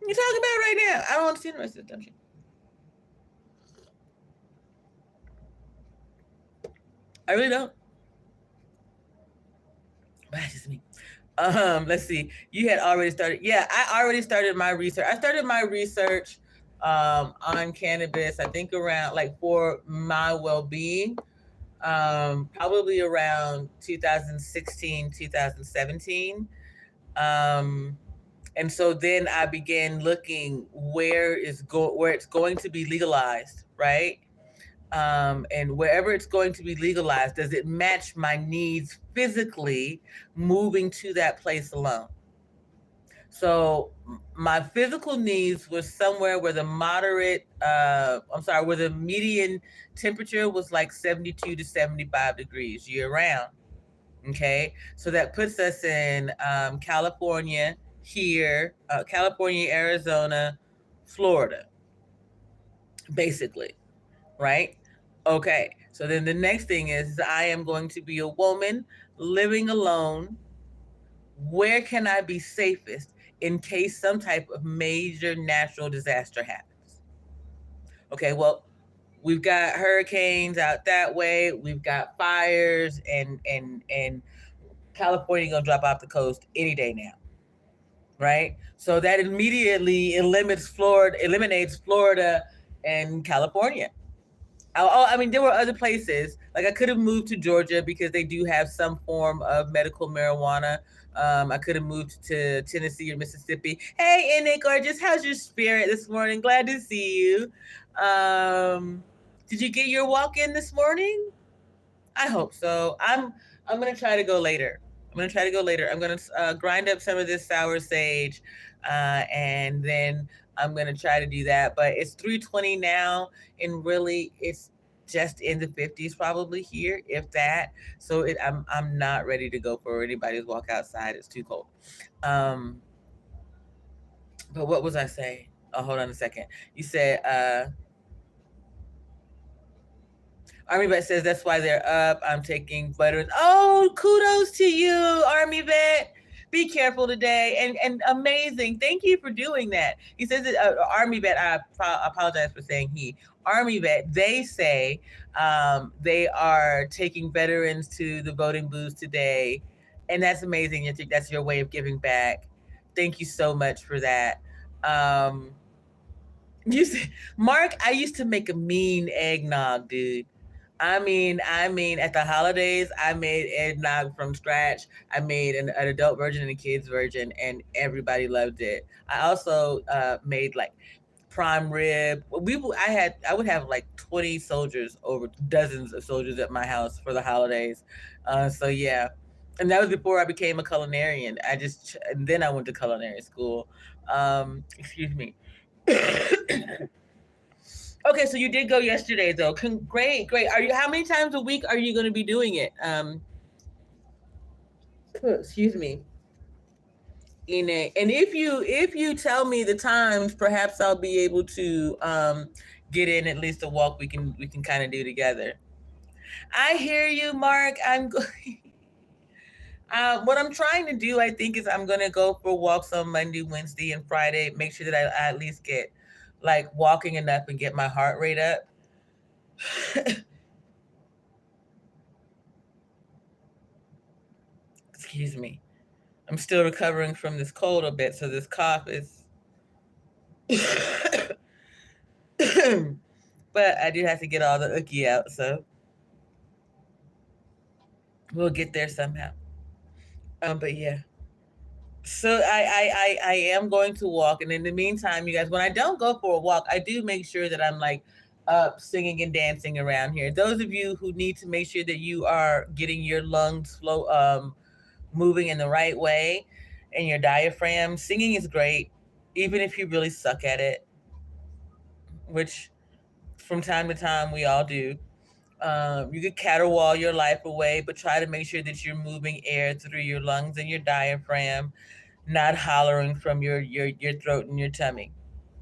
What you talking about right now? I don't understand the rest of the dumb shit. I really don't. But that's just me. Let's see. You had already started. Yeah, I already started my research. I started my research on cannabis, I think around like for my well-being, probably around 2016, 2017. And so then I began looking where it's going to be legalized, right? And wherever it's going to be legalized, does it match my needs physically moving to that place alone? So my physical needs was somewhere where the where the median temperature was like 72 to 75 degrees year round. Okay, so that puts us in California, California, Arizona, Florida, basically, right? Okay, so then the next thing is I am going to be a woman living alone. Where can I be safest in case some type of major natural disaster happens? Okay, well, we've got hurricanes out that way. We've got fires, and California gonna drop off the coast any day now, right? So that immediately eliminates Florida and California. I mean, there were other places. Like I could have moved to Georgia because they do have some form of medical marijuana. I could have moved to Tennessee or Mississippi. Hey, Innie, gorgeous, how's your spirit this morning? Glad to see you. Did you get your walk in this morning? I hope so. I'm gonna try to go later. I'm gonna grind up some of this sour sage, and then I'm gonna try to do that. But it's 3:20 now, and really, it's just in the 50s probably here, if that. So I'm not ready to go for anybody's walk outside. It's too cold. But what was I saying? Oh, hold on a second. You said Army Vet says that's why they're up. I'm taking vitamins. Oh, kudos to you, Army Vet. Be careful today, and amazing. Thank you for doing that. He says that Army Vet. I apologize for saying he. Army Vet. They say they are taking veterans to the voting booths today, and that's amazing. I think that's your way of giving back. Thank you so much for that. You see, Mark, I used to make a mean eggnog, dude. I mean, at the holidays, I made eggnog from scratch. I made an adult version and a kids version, and everybody loved it. I also made like prime rib. I would have like 20 soldiers, over dozens of soldiers at my house for the holidays. So yeah, and that was before I became a culinarian. And then I went to culinary school. Excuse me. Okay, so you did go yesterday though. Great, great. Are you? How many times a week are you going to be doing it? Excuse me. And if you tell me the times, perhaps I'll be able to get in at least a walk we can kind of do together. I hear you, Mark. What I'm trying to do, I think, is I'm gonna go for walks on Monday, Wednesday, and Friday. Make sure that I at least get like walking enough and get my heart rate up. Excuse me. I'm still recovering from this cold a bit, so this cough is. But I do have to get all the ookie out, so we'll get there somehow. But yeah. So I am going to walk, and in the meantime, you guys, when I don't go for a walk, I do make sure that I'm like up singing and dancing around here. Those of you who need to make sure that you are getting your lungs flow moving in the right way, and your diaphragm, singing is great, even if you really suck at it, which from time to time we all do. You could caterwaul your life away, but try to make sure that you're moving air through your lungs and your diaphragm, not hollering from your throat and your tummy.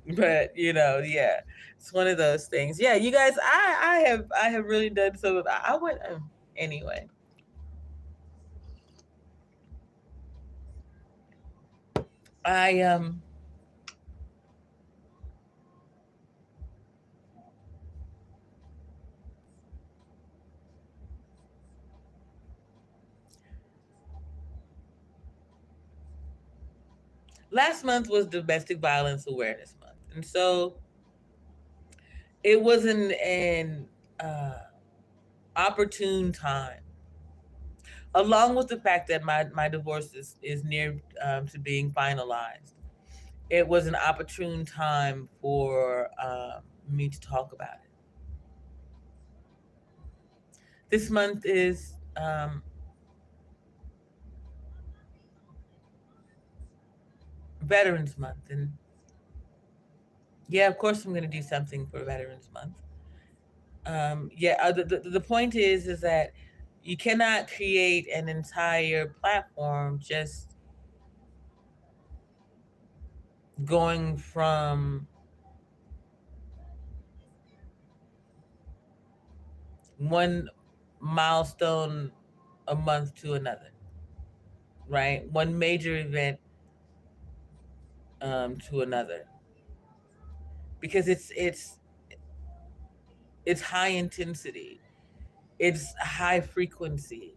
But yeah, it's one of those things. Yeah, you guys, I have really done some of. I went anyway. I last month was Domestic Violence Awareness Month, and so it was an uh, opportune time, along with the fact that my divorce is near to being finalized. It was an opportune time for me to talk about it. This month is Veterans Month, and yeah, of course I'm going to do something for Veterans Month. Yeah, the point is that you cannot create an entire platform just going from one milestone a month to another, right? One major event to another, because it's high intensity, it's high frequency,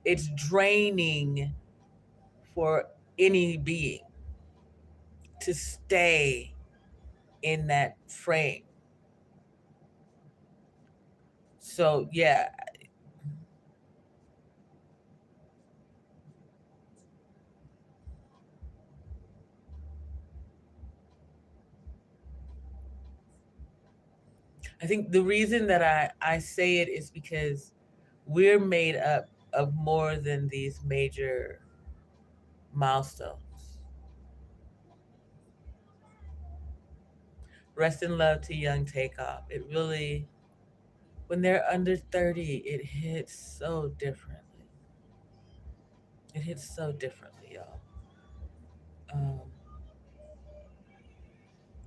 it's draining for any being to stay in that frame. So yeah, I think the reason that I say it is because we're made up of more than these major milestones. Rest in love to Young Takeoff. It really, when they're under 30, it hits so differently. It hits so differently, y'all. Um,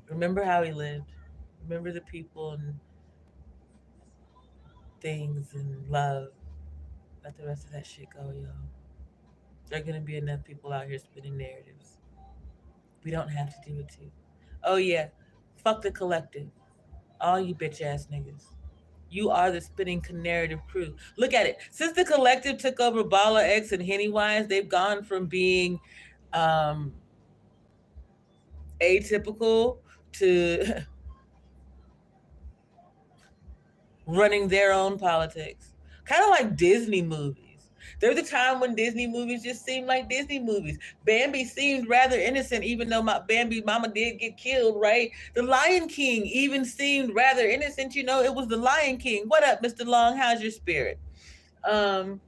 remember how he lived. Remember the people and things and love. Let the rest of that shit go, y'all. There are gonna be enough people out here spinning narratives. We don't have to do it too. Oh yeah, fuck the collective. All you bitch ass niggas. You are the spinning narrative crew. Look at it. Since the collective took over Bala X and Hennywise, they've gone from being um, atypical to running their own politics. Kind of like Disney movies. There was a time when Disney movies just seemed like Disney movies. Bambi seemed rather innocent, even though my Bambi mama did get killed, right? The Lion King even seemed rather innocent. You know, it was the Lion King. What up, Mr. Long? How's your spirit? Um,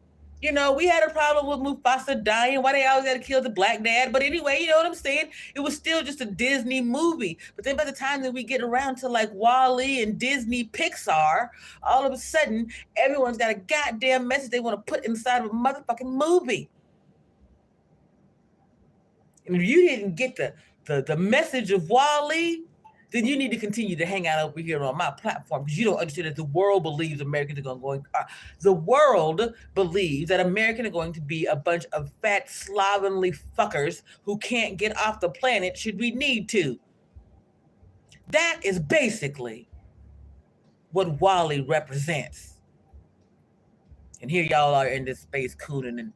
you know, we had a problem with Mufasa dying. Why they always had to kill the black dad? But anyway, you know what I'm saying? It was still just a Disney movie. But then by the time that we get around to like Wall-E and Disney Pixar, all of a sudden, everyone's got a goddamn message they want to put inside of a motherfucking movie. And if you didn't get the message of Wall-E, then you need to continue to hang out over here on my platform because you don't understand that the world believes Americans are going. The world believes that Americans are going to be a bunch of fat, slovenly fuckers who can't get off the planet should we need to. That is basically what Wall-E represents. And here y'all are in this space cooning and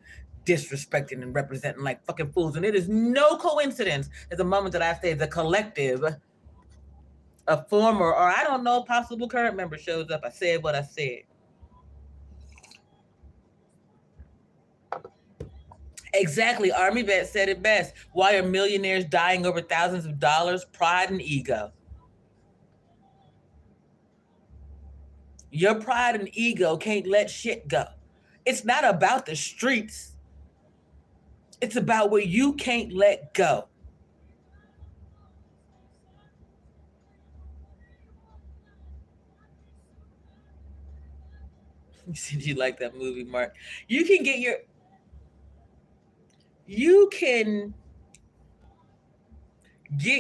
disrespecting and representing like fucking fools. And it is no coincidence at the moment that I say the collective, a former or I don't know, possible current member shows up. I said what I said. Exactly. Army vet said it best. Why are millionaires dying over thousands of dollars? Pride and ego. Your pride and ego can't let shit go. It's not about the streets. It's about where you can't let go. Did you like that movie, Mark? You can get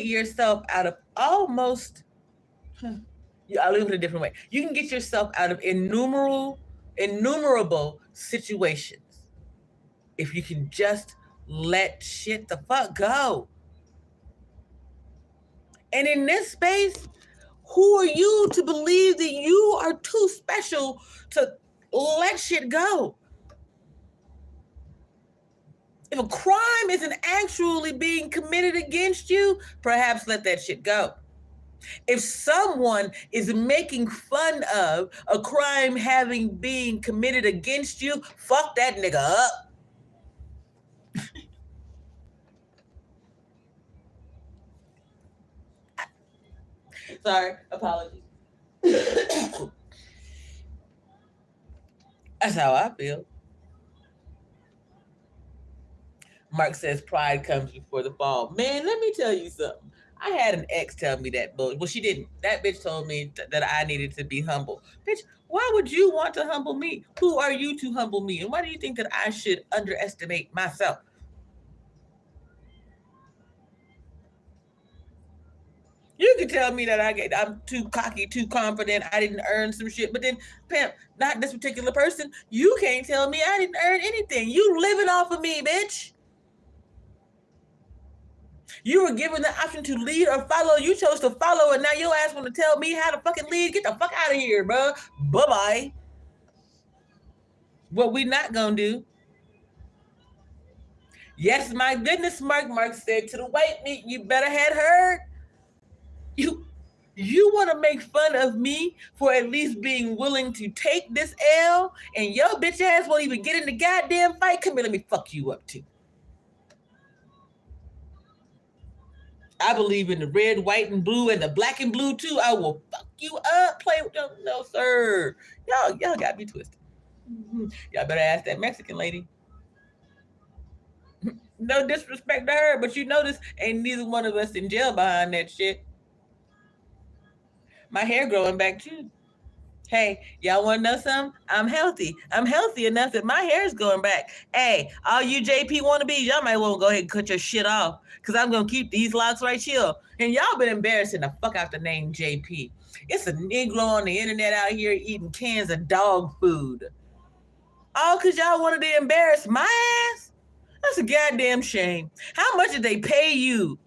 yourself out of almost, I'll leave it a different way. You can get yourself out of innumerable situations if you can just let shit the fuck go. And in this space, who are you to believe that you are too special to let shit go? If a crime isn't actually being committed against you, perhaps let that shit go. If someone is making fun of a crime having been committed against you, fuck that nigga up. Sorry, apologies. That's how I feel. Mark says pride comes before the fall. Man, let me tell you something. I had an ex tell me that bullshit. Well, she didn't. That bitch told me that I needed to be humble. Bitch, why would you want to humble me? Who are you to humble me? And why do you think that I should underestimate myself? You can tell me that I'm too cocky, too confident, I didn't earn some shit. But then, Pam, not this particular person. You can't tell me I didn't earn anything. You living off of me, bitch. You were given the option to lead or follow. You chose to follow, and now your ass want to tell me how to fucking lead. Get the fuck out of here, bro. Bye bye. What we not gonna do? Yes, my goodness, Mark. Mark said to the white meat, you better had heard. You want to make fun of me for at least being willing to take this L, and your bitch ass won't even get in the goddamn fight. Come here, let me fuck you up too. I believe in the red, white, and blue, and the black and blue too. I will fuck you up. Play with them. No, sir. Y'all got me twisted. Y'all better ask that Mexican lady. No disrespect to her, but you notice ain't neither one of us in jail behind that shit. My hair growing back too. Hey, y'all want to know something? I'm healthy. I'm healthy enough that my hair is going back. Hey, all you JP wannabes, y'all might want to go ahead and cut your shit off because I'm going to keep these locks right here. And y'all been embarrassing the fuck out the name JP. It's a Negro on the internet out here eating cans of dog food. All because y'all wanted to embarrass my ass? That's a goddamn shame. How much did they pay you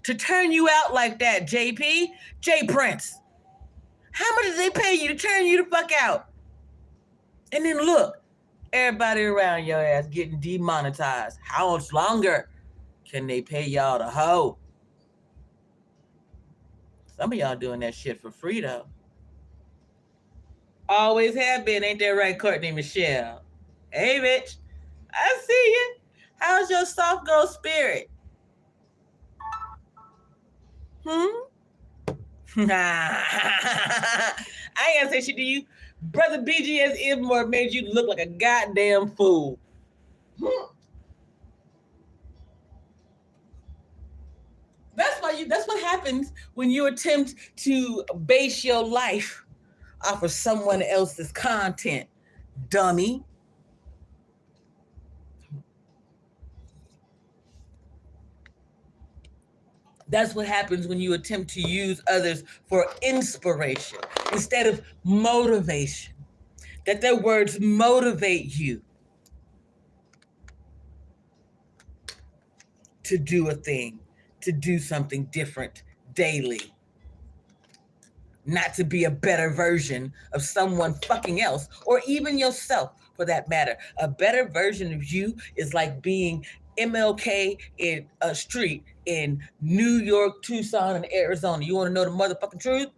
to turn you out like that, JP? J Prince. How much did they pay you to turn you the fuck out? And then look, everybody around your ass getting demonetized. How much longer can they pay y'all to hoe? Some of y'all doing that shit for free though. Always have been. Ain't that right, Courtney Michelle? Hey, bitch. I see you. How's your soft girl spirit? Hmm? I ain't gonna say shit to you. Brother BGS Ibmore made you look like a goddamn fool. That's what happens when you attempt to base your life off of someone else's content, dummy. That's what happens when you attempt to use others for inspiration instead of motivation. That their words motivate you to do a thing, to do something different daily, not to be a better version of someone fucking else or even yourself for that matter. A better version of you is like being MLK in a street in New York, Tucson, and Arizona. You want to know the motherfucking truth?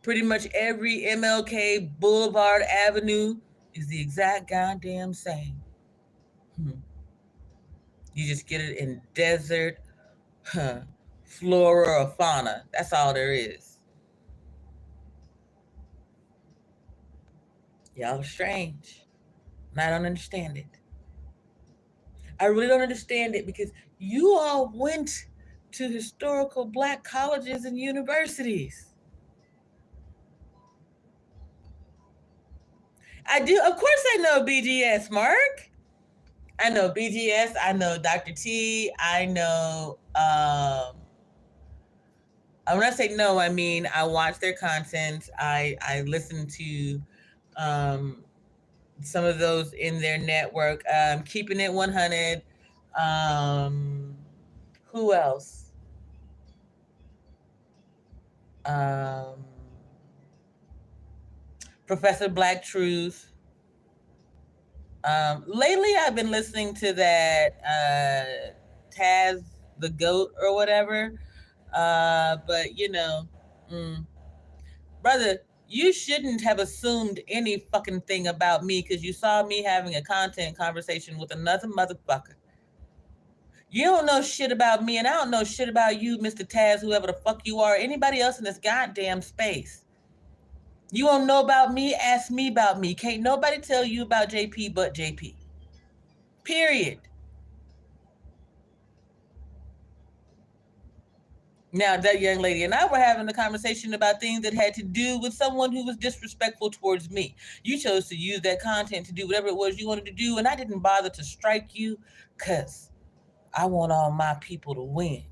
Pretty much every MLK Boulevard Avenue is the exact goddamn same. You just get it in desert, huh, flora or fauna. That's all there is. Y'all are strange. And I don't understand it. I really don't understand it because you all went to historical black colleges and universities. I do. Of course, I know BGS, Mark. I know BGS. I know Dr. T. I know. When I say no, I mean I watch their content. I listen to um, some of those in their network. Keeping it 100. Um, who else? Um, Professor Black Truth. Lately, I've been listening to that Taz the Goat or whatever. But mm, brother, you shouldn't have assumed any fucking thing about me because you saw me having a content conversation with another motherfucker. You don't know shit about me, and I don't know shit about you, Mr. Taz, whoever the fuck you are, anybody else in this goddamn space. You won't know about me, ask me about me. Can't nobody tell you about JP but JP. Period. Now, that young lady and I were having a conversation about things that had to do with someone who was disrespectful towards me. You chose to use that content to do whatever it was you wanted to do, and I didn't bother to strike you because I want all my people to win.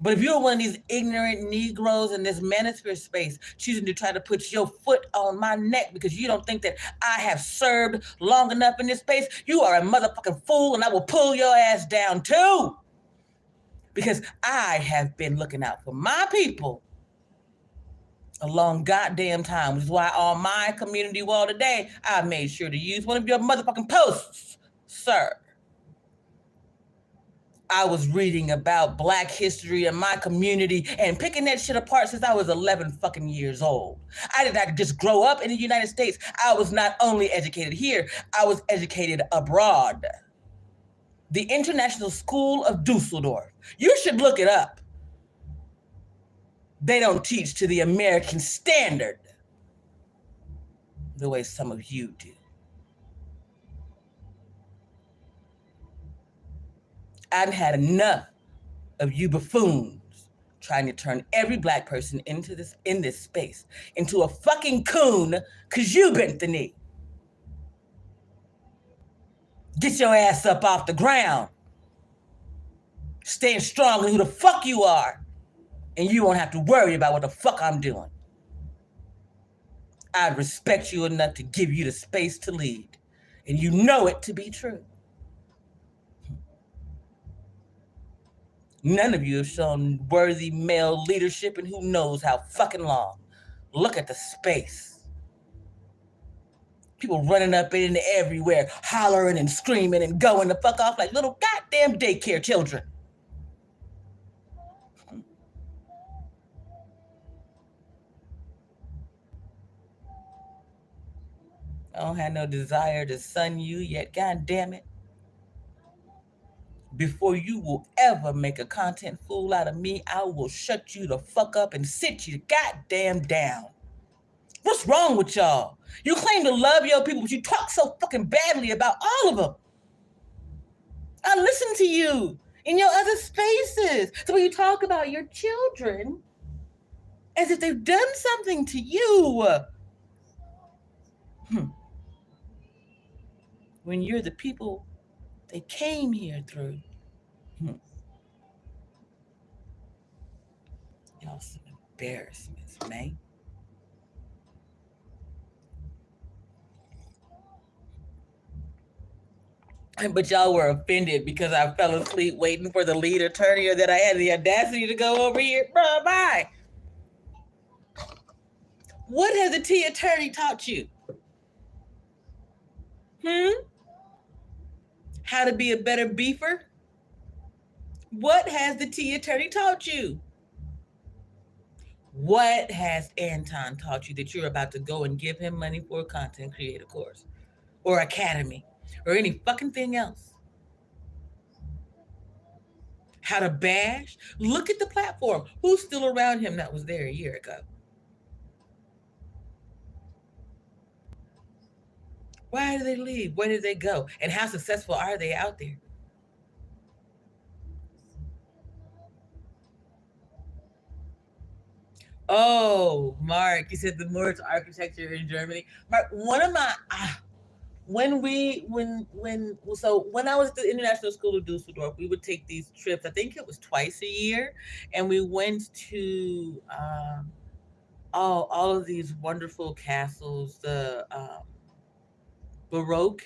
But if you're one of these ignorant Negroes in this manosphere space, choosing to try to put your foot on my neck because you don't think that I have served long enough in this space, you are a motherfucking fool, and I will pull your ass down too. Because I have been looking out for my people a long goddamn time, which is why on my community wall today, I made sure to use one of your motherfucking posts, sir. I was reading about Black history in my community and picking that shit apart since I was 11 fucking years old. I did not just grow up in the United States. I was not only educated here, I was educated abroad. The International School of Dusseldorf. You should look it up. They don't teach to the American standard the way some of you do. I've had enough of you buffoons trying to turn every Black person in this space into a fucking coon because you bent the knee. Get your ass up off the ground. Stand strong in who the fuck you are, and you won't have to worry about what the fuck I'm doing. I'd respect you enough to give you the space to lead, and you know it to be true. None of you have shown worthy male leadership in who knows how fucking long. Look at the space. People running up in everywhere, hollering and screaming and going the fuck off like little goddamn daycare children. I don't have no desire to sun you yet. God damn it. Before you will ever make a content fool out of me, I will shut you the fuck up and sit you goddamn down. What's wrong with y'all? You claim to love your people, but you talk so fucking badly about all of them. I listen to you in your other spaces. So when you talk about your children as if they've done something to you, hmm, when you're the people they came here through, hmm, y'all some embarrassments, man. But y'all were offended because I fell asleep waiting for the lead attorney or that I had the audacity to go over here. Bruh, bye. What has the T attorney taught you? Hmm? How to be a better beefer? What has the T attorney taught you? What has Anton taught you that you're about to go and give him money for a content creator course or academy or any fucking thing else? How to bash? Look at the platform. Who's still around him that was there a year ago? Why did they leave? Where did they go? And how successful are they out there? Oh, Mark, you said the Moorish architecture in Germany. Mark, one of my when I was at the International School of Dusseldorf, we would take these trips. I think it was twice a year, and we went to all of these wonderful castles. The Baroque.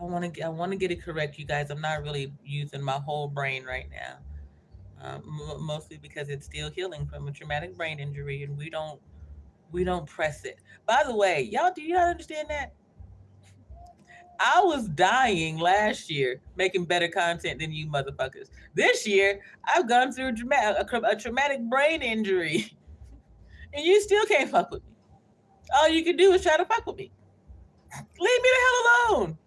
I want to get it correct, you guys. I'm not really using my whole brain right now. Mostly because it's still healing from a traumatic brain injury, and we don't press it. By the way, y'all, do y'all understand that? I was dying last year making better content than you motherfuckers. This year, I've gone through a traumatic brain injury, and you still can't fuck with me. All you can do is try to fuck with me. Leave me the hell alone.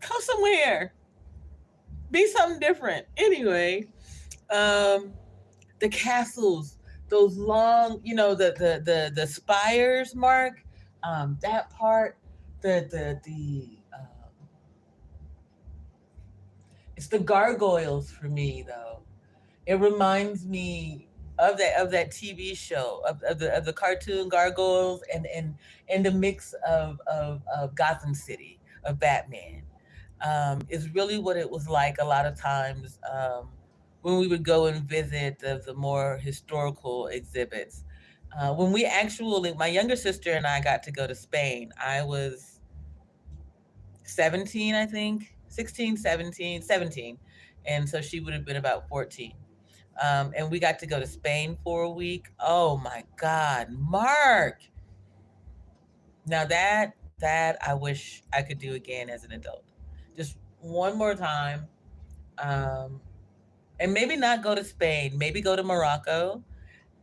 Go somewhere. Be something different. Anyway, um, the castles, those long, the spires, Mark. That part, it's the gargoyles for me though. It reminds me of that TV show of the cartoon gargoyles and the mix of Gotham City of Batman. Is really what it was like a lot of times when we would go and visit the more historical exhibits. When we actually, my younger sister and I got to go to Spain, I was 17, I think, 16, 17, 17. And so she would have been about 14. And we got to go to Spain for a week. Oh my God, Mark! Now that I wish I could do again as an adult, just one more time, um, and maybe not go to Spain, maybe go to Morocco,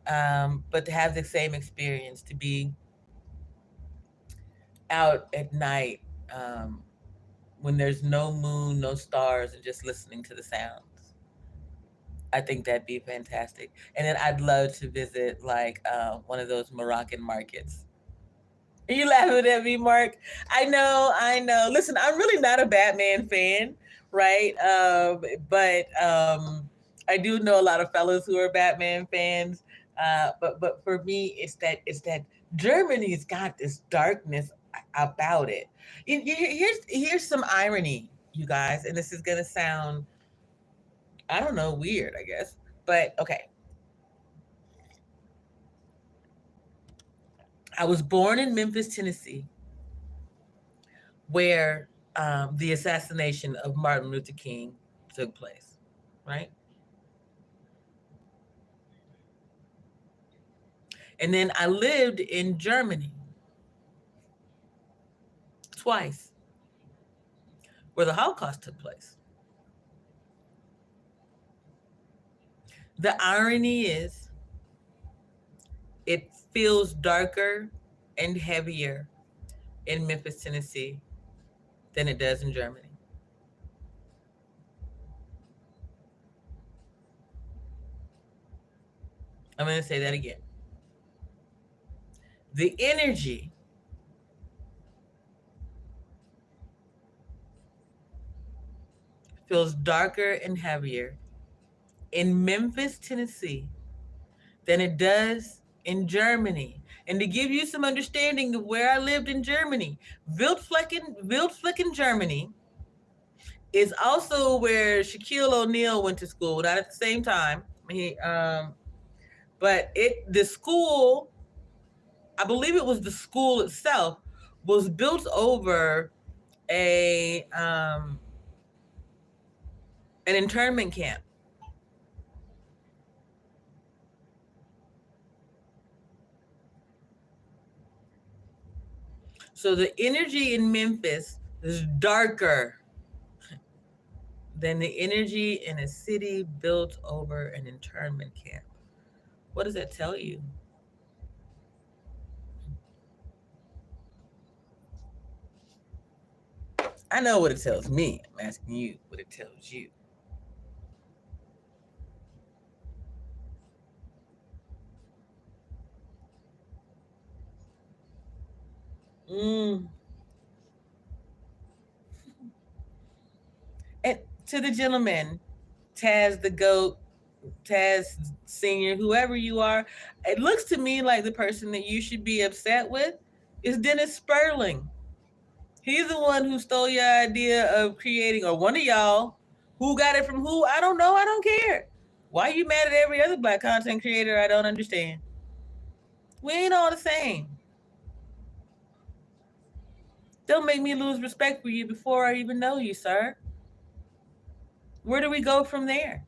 but to have the same experience, to be out at night when there's no moon, no stars, and just listening to the sounds. I think that'd be fantastic. And then I'd love to visit like one of those Moroccan markets. Are you laughing at me, Mark? I know, I know. Listen, I'm really not a Batman fan, right? But I do know a lot of fellas who are Batman fans. But for me, it's that Germany's got this darkness about it. Here's some irony, you guys, and this is gonna sound, I don't know, weird, I guess. But okay, I was born in Memphis, Tennessee, where the assassination of Martin Luther King took place, right? And then I lived in Germany twice, where the Holocaust took place. The irony is, it feels darker and heavier in Memphis, Tennessee than it does in Germany. I'm going to say that again. The energy feels darker and heavier in Memphis, Tennessee than it does in Germany. And to give you some understanding of where I lived in Germany, Wildflecken, Germany is also where Shaquille O'Neal went to school, not at the same time. But the school, I believe it was the school itself, was built over a an internment camp. So the energy in Memphis is darker than the energy in a city built over an internment camp. What does that tell you? I know what it tells me. I'm asking you what it tells you. Mm. And to the gentleman, Taz the GOAT, Taz Senior, whoever you are, it looks to me like the person that you should be upset with is Dennis Sperling. He's the one who stole your idea of creating, or one of y'all. Who got it from who? I don't know. I don't care. Why are you mad at every other black content creator? I don't understand. We ain't all the same. Don't make me lose respect for you before I even know you, sir. Where do we go from there?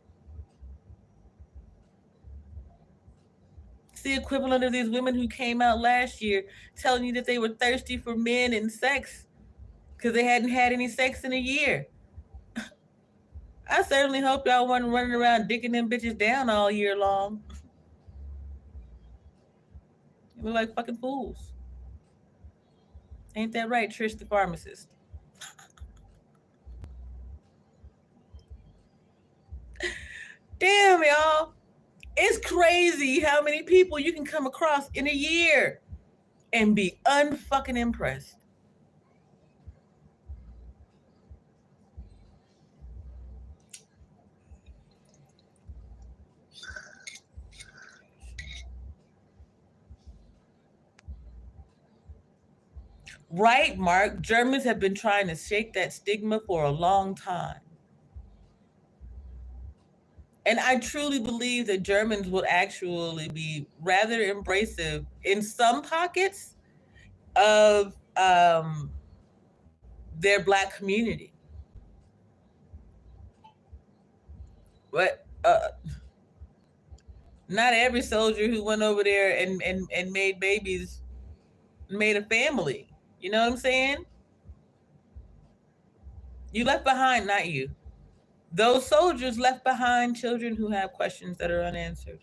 It's the equivalent of these women who came out last year telling you that they were thirsty for men and sex because they hadn't had any sex in a year. I certainly hope y'all weren't running around dicking them bitches down all year long. You look like fucking fools. Ain't that right, Trish the pharmacist? Damn, y'all. It's crazy how many people you can come across in a year and be unfucking impressed. Right, Mark? Germans have been trying to shake that stigma for a long time. And I truly believe that Germans will actually be rather embracive in some pockets of their black community. But not every soldier who went over there and made babies made a family. You know what I'm saying? You left behind, not you. Those soldiers left behind children who have questions that are unanswered.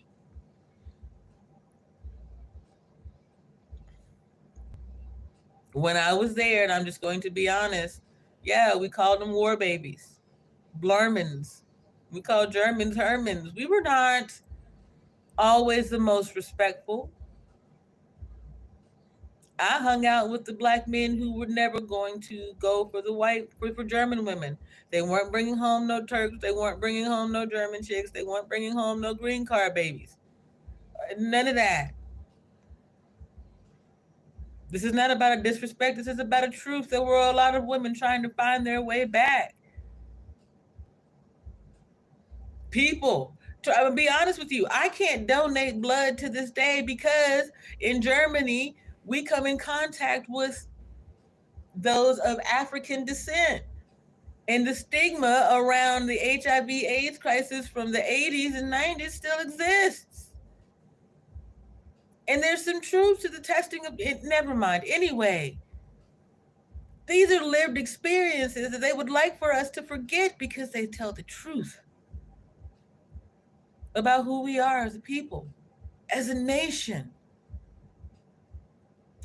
When I was there, and I'm just going to be honest, yeah, we called them war babies, Blurmans. We called Germans Hermans. We were not always the most respectful. I hung out with the black men who were never going to go for the for German women. They weren't bringing home no Turks. They weren't bringing home no German chicks. They weren't bringing home no green card babies. None of that. This is not about a disrespect. This is about a truth. There were a lot of women trying to find their way back. People, I'm gonna be honest with you, I can't donate blood to this day because in Germany we come in contact with those of African descent. And the stigma around the HIV/AIDS crisis from the 80s and 90s still exists. And there's some truth to the testing of it. Never mind. Anyway, these are lived experiences that they would like for us to forget because they tell the truth about who we are as a people, as a nation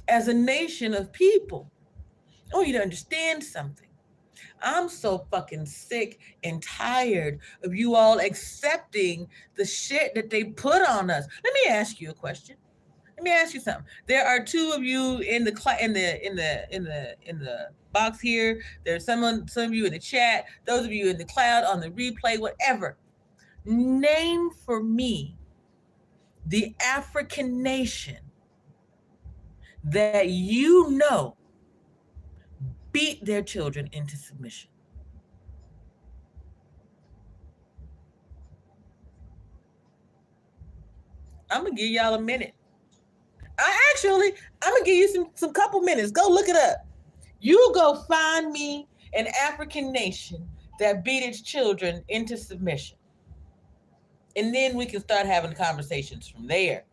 of people. I want you to understand something. I'm so fucking sick and tired of you all accepting the shit that they put on us. Let me ask you a question. Let me ask you something. There are two of you in the in the box here. There's some of you in the chat. Those of you in the cloud on the replay, whatever. Name for me the African nation that you know beat their children into submission. I'm gonna give y'all a minute. I'm gonna give you some couple minutes. Go look it up. You go find me an African nation that beat its children into submission, and then we can start having conversations from there.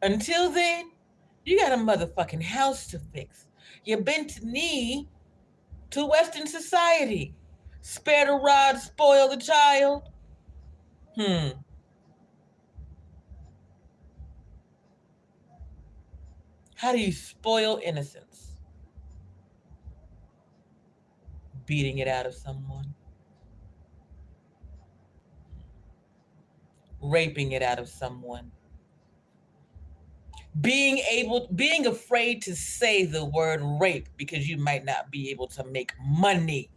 Until then, you got a motherfucking house to fix. You bent knee to Western society. Spare the rod, spoil the child. Hmm. How do you spoil innocence? Beating it out of someone, raping it out of someone, being afraid to say the word rape because you might not be able to make money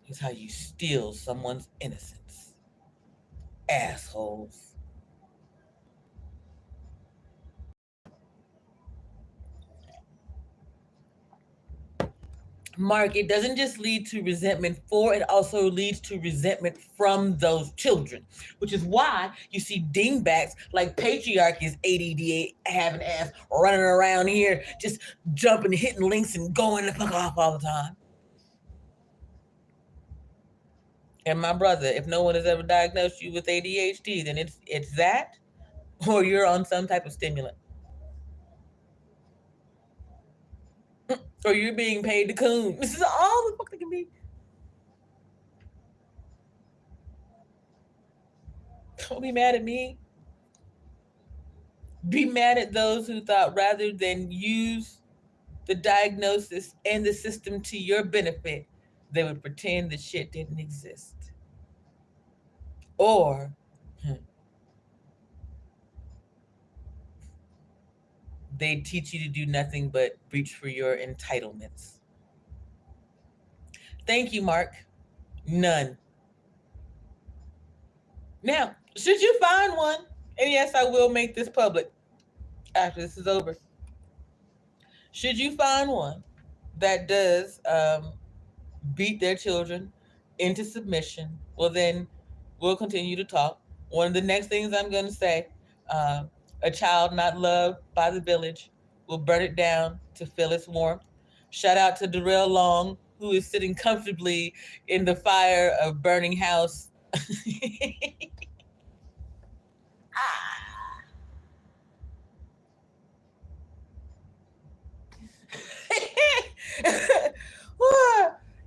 is how you steal someone's innocence. Assholes. Mark, it doesn't just lead to resentment for, it also leads to resentment from those children, which is why you see dingbats like Patriarch is ADD having ass running around here, just jumping, hitting links, and going the fuck off all the time. And my brother, if no one has ever diagnosed you with ADHD, then it's that, or you're on some type of stimulant, or you're being paid to coon. This is all the fuck that can be. Don't be mad at me. Be mad at those who thought rather than use the diagnosis and the system to your benefit, they would pretend the shit didn't exist. Or they teach you to do nothing but reach for your entitlements. Thank you, Mark. None. Now, should you find one, and yes, I will make this public after this is over. Should you find one that does beat their children into submission, well, then we'll continue to talk. One of the next things I'm going to say, uh, a child not loved by the village will burn it down to feel its warmth. Shout out to Darrell Long, who is sitting comfortably in the fire of burning house.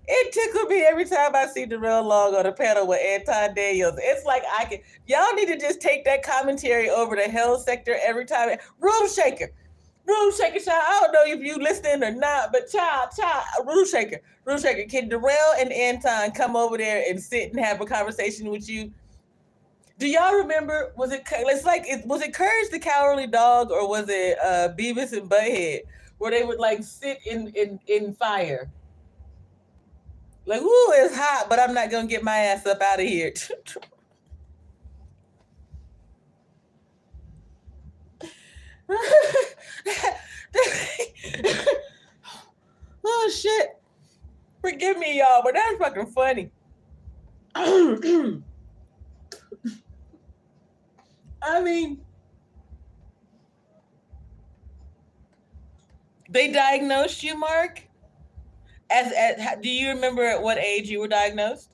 It tickled me every time I see Darrell Long on a panel with Anton Daniels. It's like I can. Y'all need to just take that commentary over to Hell Sector every time. Room shaker, child. I don't know if you listening or not, but child, room shaker. Can Darrell and Anton come over there and sit and have a conversation with you? Do y'all remember? Was it Courage the Cowardly Dog or was it Beavis and Butthead where they would like sit in fire? Like, ooh, it's hot, but I'm not gonna get my ass up out of here. Oh shit! Forgive me, y'all, but that's fucking funny. I mean, they diagnosed you, Mark. Do you remember at what age you were diagnosed,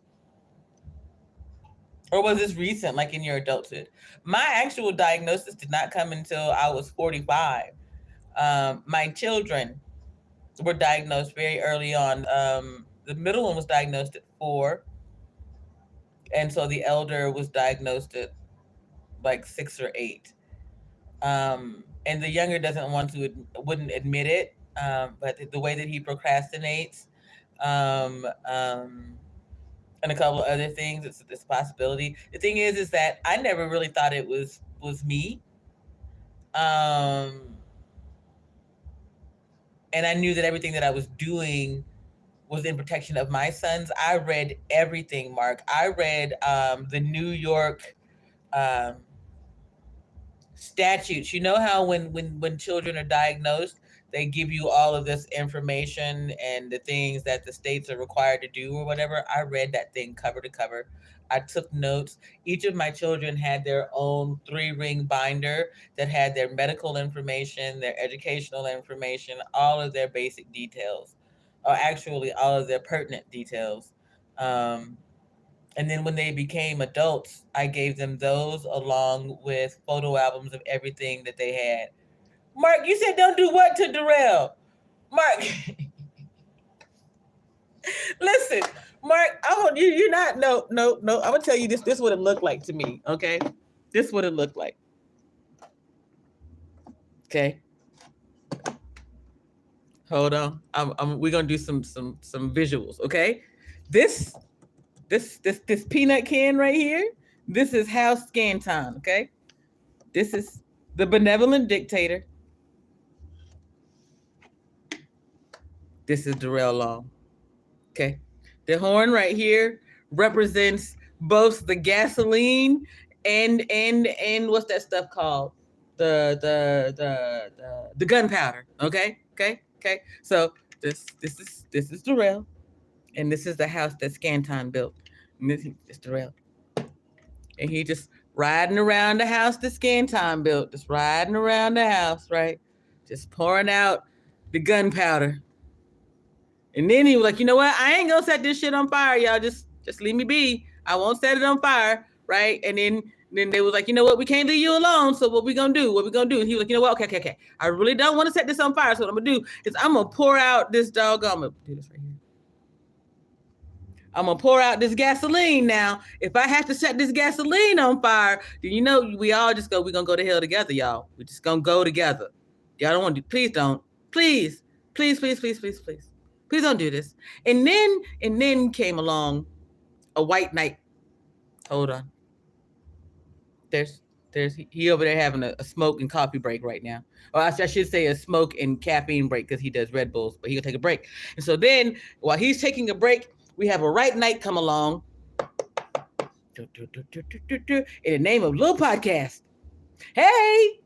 or was this recent, like in your adulthood? My actual diagnosis did not come until I was 45. My children were diagnosed very early on. The middle one was diagnosed at 4, and so the elder was diagnosed at like 6 or 8. and the younger doesn't want to wouldn't admit it. But the way that he procrastinates, um, um, and a couple of other things, it's a possibility. The thing is that I never really thought it was me. Um, and I knew that everything that I was doing was in protection of my sons. I read everything, Mark. I read the New York um, statutes. You know how when children are diagnosed, they give you all of this information and the things that the states are required to do or whatever. I read that thing cover to cover. I took notes. Each of my children had their own 3-ring binder that had their medical information, their educational information, all of their basic details, or actually all of their pertinent details. Um, and then when they became adults, I gave them those along with photo albums of everything that they had. Mark, you said don't do what to Darrell? Mark, listen, Mark, I want you. You're not. No, no, no. I'm gonna tell you this. This would have looked like to me. Okay, this would have looked like. Okay, hold on. We're gonna do some visuals. Okay, this this peanut can right here. This is House Scanton. Okay, this is the benevolent dictator. This is Darrell Long. Okay. The horn right here represents both the gasoline and what's that stuff called? The gunpowder. Okay? Okay? Okay. So this is Darrell, and this is the house that Scanton built. And this is Darrell. And he just riding around the house that Scanton built, just riding around the house, right? Just pouring out the gunpowder. And then he was like, you know what? I ain't gonna set this shit on fire, y'all. Just leave me be. I won't set it on fire, right? And then they was like, you know what? We can't leave you alone. So what we gonna do? What we gonna do? And he was like, you know what? Okay. I really don't want to set this on fire. So what I'm gonna do is I'm gonna pour out this doggone. I'm gonna do this right here. I'm gonna pour out this gasoline now. If I have to set this gasoline on fire, then you know we all just go. We're gonna go to hell together, y'all. We're just gonna go together. Y'all don't want to. Please don't. Please, please, please, please, please, please. Please don't do this. And then came along a white knight. Hold on. There's he over there having a smoke and coffee break right now. Or I should say a smoke and caffeine break because he does Red Bulls, but he'll take a break. And so then while he's taking a break, we have a right knight come along in the name of Little Podcast. Hey,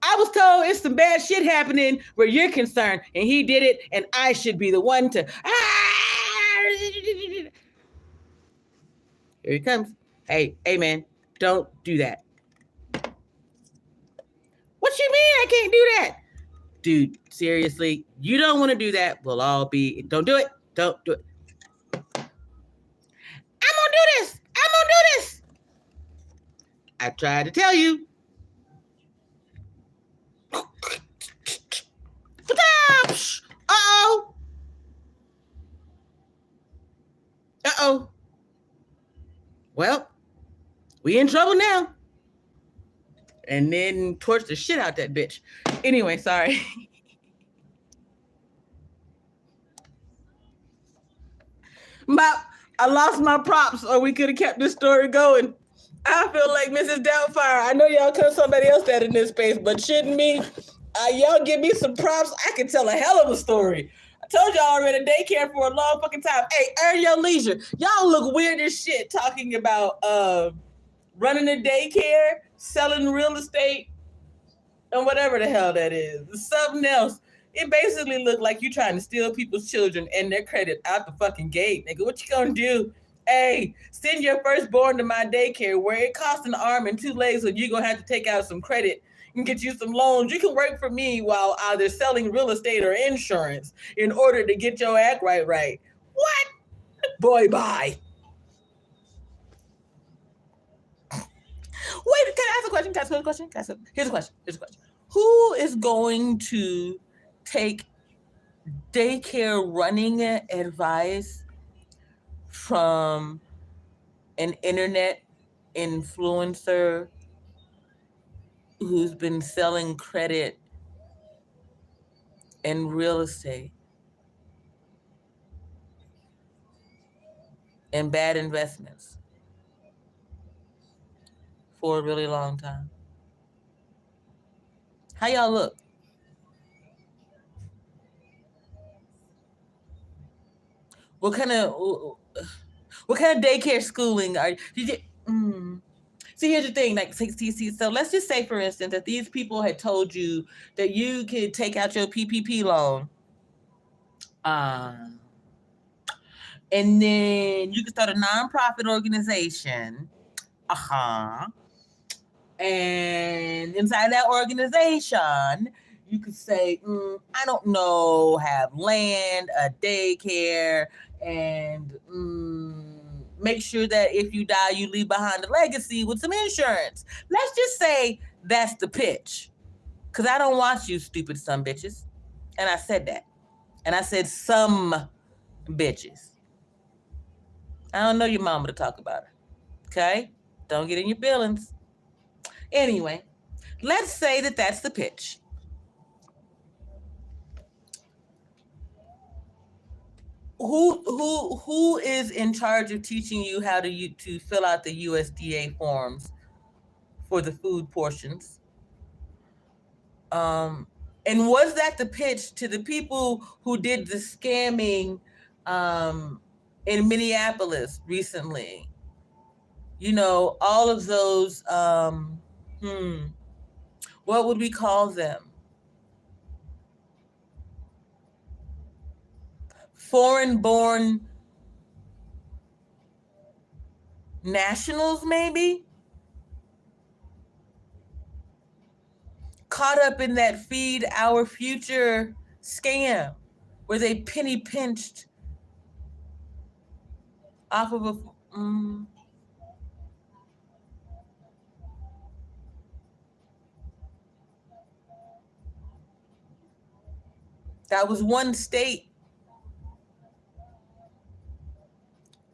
I was told it's some bad shit happening where you're concerned, and he did it, and I should be the one to. Here he comes. Hey, man, don't do that. What you mean I can't do that? Dude, seriously, you don't want to do that. We'll all be. Don't do it. Don't do it. I'm gonna do this. I'm gonna do this. I tried to tell you. Uh-oh. Uh-oh. Well, we in trouble now. And then torch the shit out that bitch. Anyway, sorry. I lost my props, or we could have kept this story going. I feel like Mrs. Doubtfire. I know y'all cut somebody else that in this space, but shouldn't me? Y'all give me some props. I can tell a hell of a story. I told y'all already daycare for a long fucking time. Hey, earn your leisure. Y'all look weird as shit talking about running a daycare, selling real estate, and whatever the hell that is. Something else. It basically looked like you trying to steal people's children and their credit out the fucking gate, nigga. What you gonna do? Hey, send your firstborn to my daycare where it costs an arm and 2 legs, so you're gonna have to take out some credit and get you some loans. You can work for me while either selling real estate or insurance in order to get your act right. What? Boy, bye. Wait, can I ask a question? Here's a question. Who is going to take daycare running advice from an internet influencer who's been selling credit in real estate and bad investments for a really long time. How y'all look? What kind of what kind of daycare schooling are you? Mm. See, here's the thing. Like, so let's just say, for instance, that these people had told you that you could take out your PPP loan, um, and then you could start a nonprofit organization. Uh huh. And inside that organization, you could say, I don't know, have land, a daycare, and make sure that if you die, you leave behind a legacy with some insurance. Let's just say that's the pitch. Because I don't watch you stupid some bitches. And I said that. And I said some bitches. I don't know your mama to talk about her. Okay? Don't get in your feelings. Anyway, let's say that that's the pitch. Who is in charge of teaching you how to fill out the USDA forms for the food portions? Um, and was that the pitch to the people who did the scamming um, in Minneapolis recently? You know, all of those. What would we call them? Foreign-born nationals, maybe, caught up in that feed our future scam where they penny pinched off of a that was one state.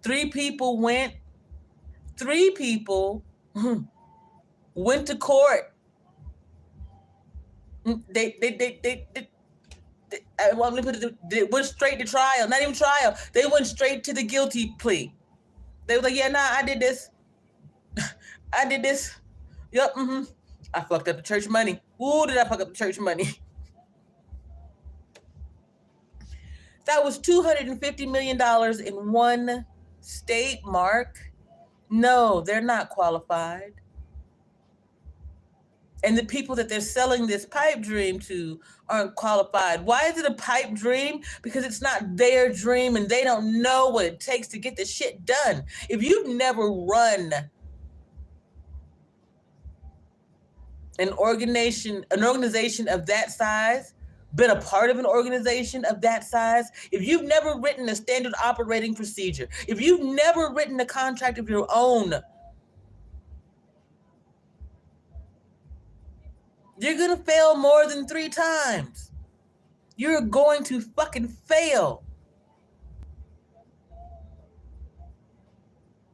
Three people went, three people went to court. Well, they went straight to trial. Not even trial. They went straight to the guilty plea. They were like, yeah, nah, I did this. I did this. Yep. I fucked up the church money. Ooh, did I fuck up the church money? That was $250 million in one state, Mark. No, they're not qualified. And the people that they're selling this pipe dream to aren't qualified. Why is it a pipe dream? Because it's not their dream and they don't know what it takes to get the shit done. If you've never run an organization of that size, been a part of an organization of that size, if you've never written a standard operating procedure, if you've never written a contract of your own, you're gonna fail more than 3 times. You're going to fucking fail.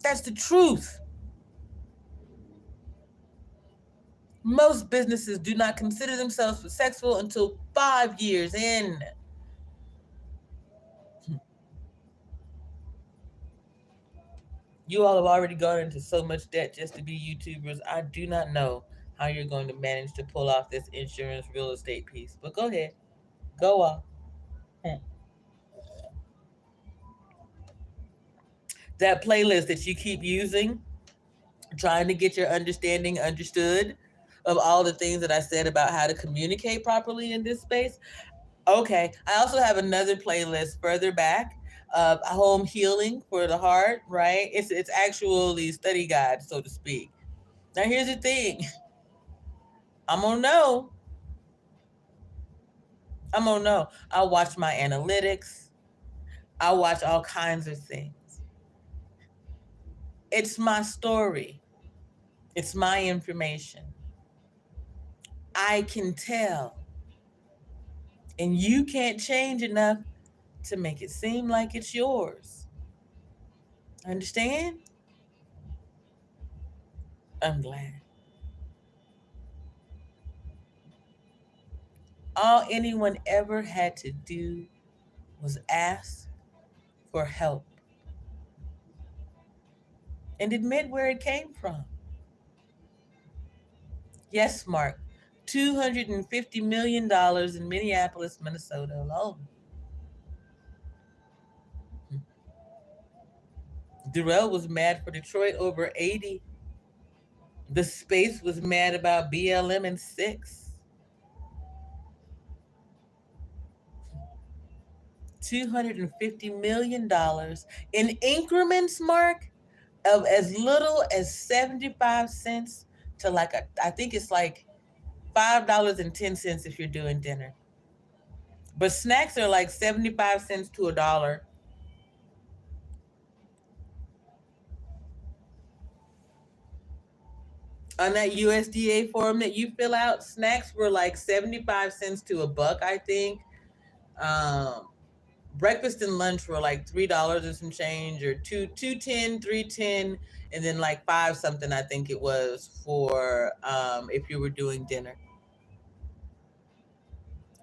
That's the truth. Most businesses do not consider themselves successful until 5 years in. You all have already gone into so much debt just to be YouTubers. I do not know how you're going to manage to pull off this insurance real estate piece. But go ahead. Go off. Hmm. That playlist that you keep using, trying to get your understanding understood of all the things that I said about how to communicate properly in this space. Okay. I also have another playlist further back of home healing for the heart, right? It's actually study guide, so to speak. Now here's the thing. I'm gonna know. I'm gonna know. I watch my analytics. I watch all kinds of things. It's my story. It's my information. I can tell. And you can't change enough to make it seem like it's yours. Understand? I'm glad. All anyone ever had to do was ask for help and admit where it came from. Yes, Mark, $250 million in Minneapolis, Minnesota alone. Durrell was mad for Detroit over 80. The space was mad about BLM and 6. $250 million in increments, Mark, of as little as 75 cents to like I think it's like $5.10 if you're doing dinner. But snacks are like 75 cents to a dollar. On that USDA form that you fill out, snacks were like 75 cents to a buck, I think. Um, Breakfast and lunch were like $3 and some change, or 210, 310, and then like five something I think it was for if you were doing dinner.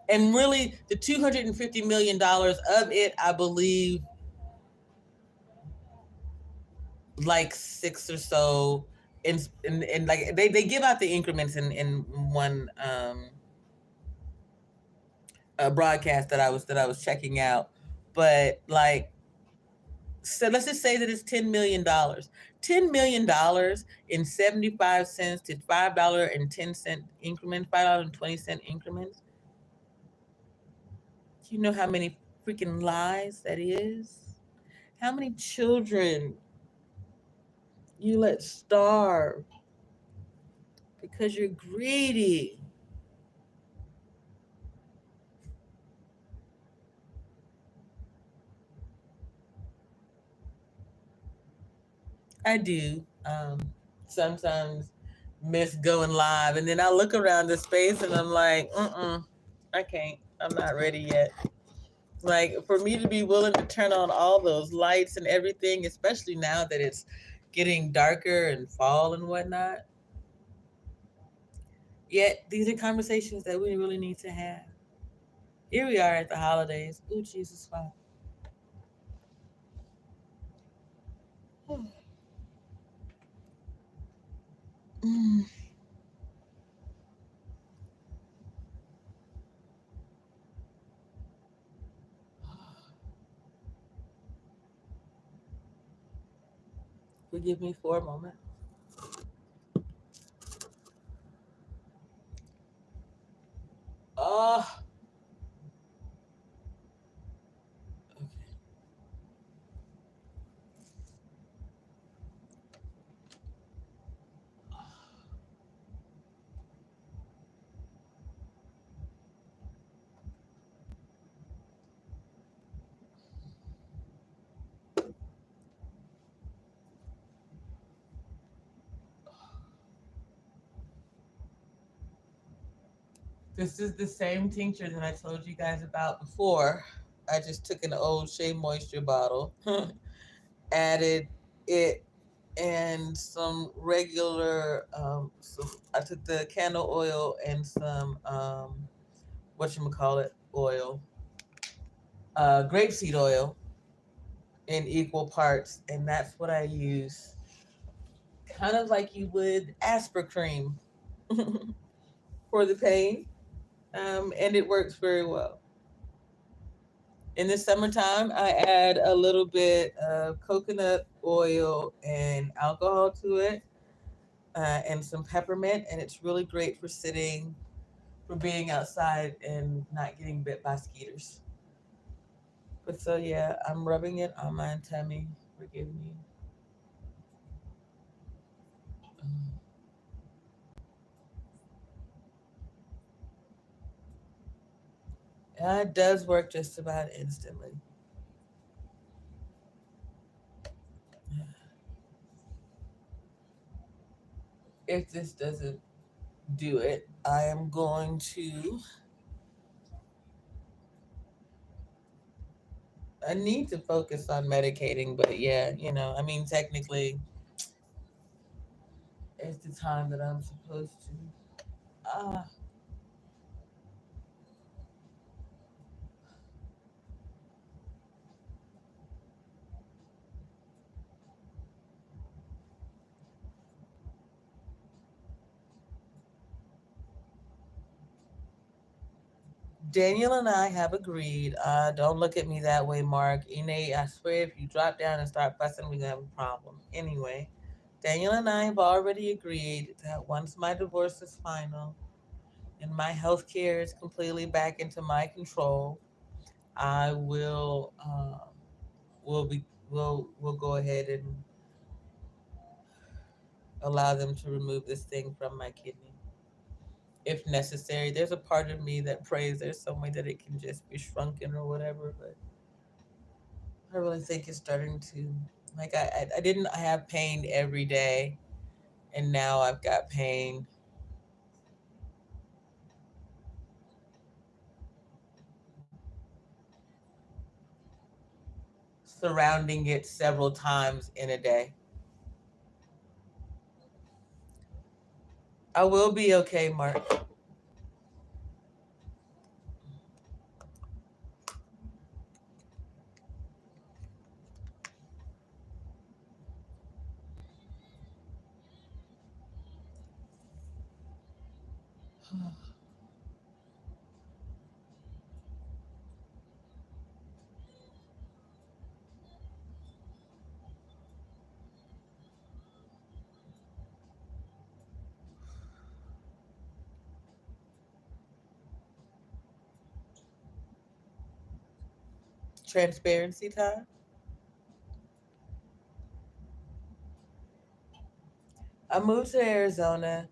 And really, the $250 million of it, I believe, like six or so, and like they give out the increments in one broadcast that I was checking out, but like, so let's just say that it's $10 million. $10 million in 75 cents to $5.10 increments, $5.20 increments. Do you know how many freaking lies that is? How many children you let starve because you're greedy? I do sometimes miss going live, and then I look around the space and I'm like, I can't. I'm not ready yet. Like, for me to be willing to turn on all those lights and everything, especially now that it's getting darker and fall and whatnot. Yet these are conversations that we really need to have. Here we are at the holidays. Ooh, Jesus, Father. Mm. Forgive me for a moment. Oh, okay. This is the same tincture that I told you guys about before. I just took an old Shea Moisture bottle, added it and some regular. So I took the candle oil and some what you call it oil, grapeseed oil in equal parts, and that's what I use, kind of like you would Aspirin cream for the pain, and it works very well. In the summertime, I add a little bit of coconut oil and alcohol to it, and some peppermint, and it's really great for sitting, for being outside and not getting bit by skeeters. But so yeah, I'm rubbing it on my tummy. Forgive me. Um, it does work just about instantly. If this doesn't do it, I am going to. I need to focus on medicating, but yeah, I mean, technically, it's the time that I'm supposed to. Ah, Daniel and I have agreed. Don't look at me that way, Mark. Ine, I swear, if you drop down and start fussing, we're gonna have a problem. Anyway, Daniel and I have already agreed that once my divorce is final and my health care is completely back into my control, I will be will go ahead and allow them to remove this thing from my kidney if necessary. There's a part of me that prays there's some way that it can just be shrunken or whatever, but I really think it's starting to like I didn't have pain every day, and now I've got pain surrounding it several times in a day. I will be okay, Mark. Transparency time. I moved to Arizona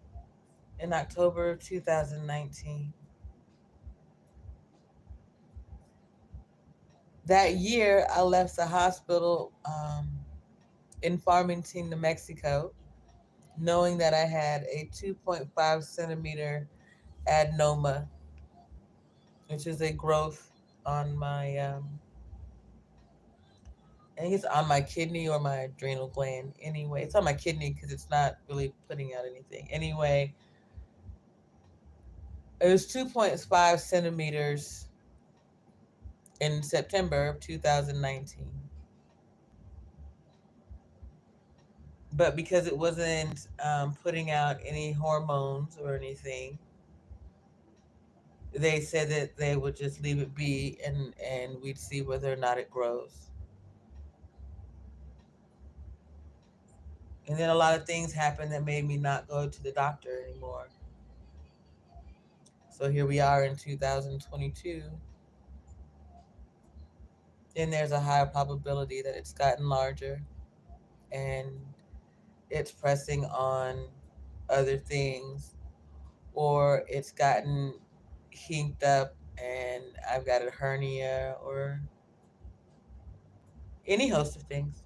in October of 2019. That year, I left the hospital in Farmington, New Mexico, knowing that I had a 2.5 centimeter adenoma, which is a growth on my, I think it's on my kidney or my adrenal gland. Anyway, it's on my kidney because it's not really putting out anything. Anyway, it was 2.5 centimeters in September of 2019. But because it wasn't putting out any hormones or anything, they said that they would just leave it be and we'd see whether or not it grows. And then a lot of things happened that made me not go to the doctor anymore. So here we are in 2022, and there's a higher probability that it's gotten larger and it's pressing on other things, or it's gotten hinked up and I've got a hernia or any host of things.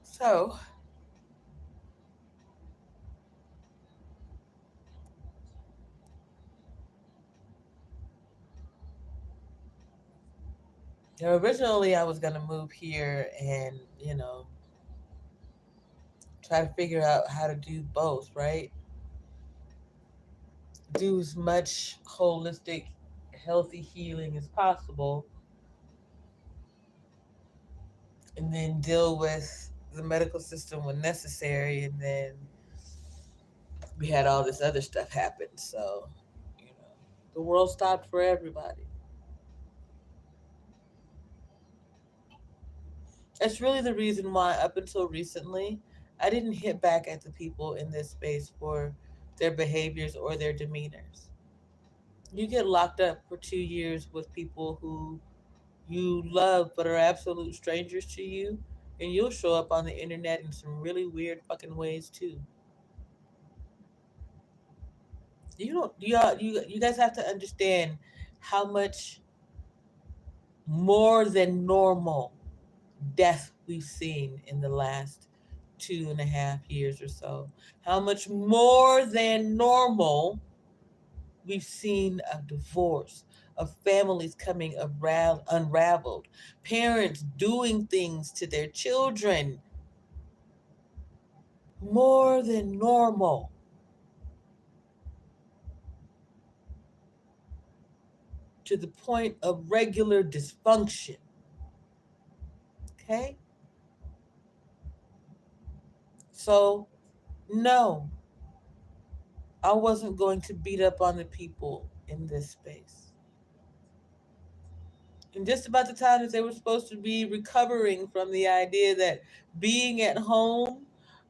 So originally I was gonna move here and try to figure out how to do both, right? Do as much holistic, healthy healing as possible, and then deal with the medical system when necessary. And then we had all this other stuff happen. So, you know, the world stopped for everybody. That's really the reason why, up until recently, I didn't hit back at the people in this space for their behaviors or their demeanors. You get locked up for 2 years with people who you love but are absolute strangers to you, and you'll show up on the internet in some really weird fucking ways too. You don't you guys have to understand how much more than normal death we've seen in the last 2.5 years or so. How much more than normal we've seen of divorce, of families coming unraveled, parents doing things to their children more than normal. to the point of regular dysfunction. Okay? So, no, I wasn't going to beat up on the people in this space. And just about the time that they were supposed to be recovering from the idea that being at home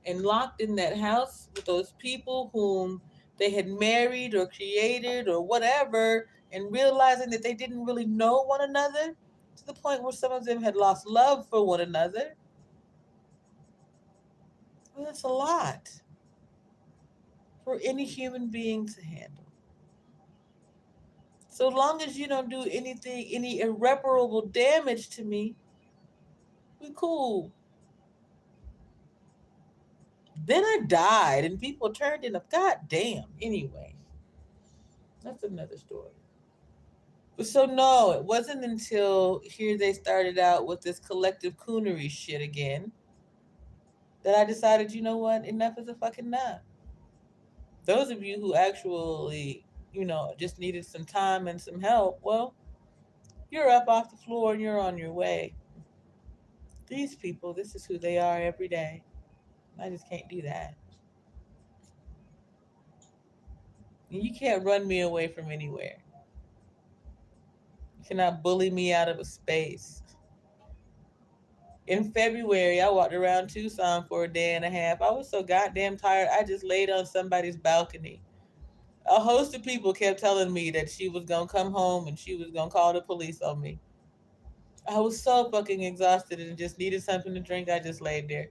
and locked in that house with those people whom they had married or created or whatever, and realizing that they didn't really know one another to the point where some of them had lost love for one another. Well, that's a lot for any human being to handle. So long as you don't do anything, any irreparable damage to me, we cool. Then I died and people turned in a goddamn. Anyway, that's another story. But so no, it wasn't until here they started out with this collective coonery shit again that I decided, you know what, enough is a fucking enough. Those of you who actually, just needed some time and some help, well, you're up off the floor and you're on your way. These people, this is who they are every day. I just can't do that. You can't run me away from anywhere. You cannot bully me out of a space. In February, I walked around Tucson for a day and a half. I was so goddamn tired, I just laid on somebody's balcony. A host of people kept telling me that she was gonna come home and she was gonna call the police on me. I was so fucking exhausted and just needed something to drink. I just laid there.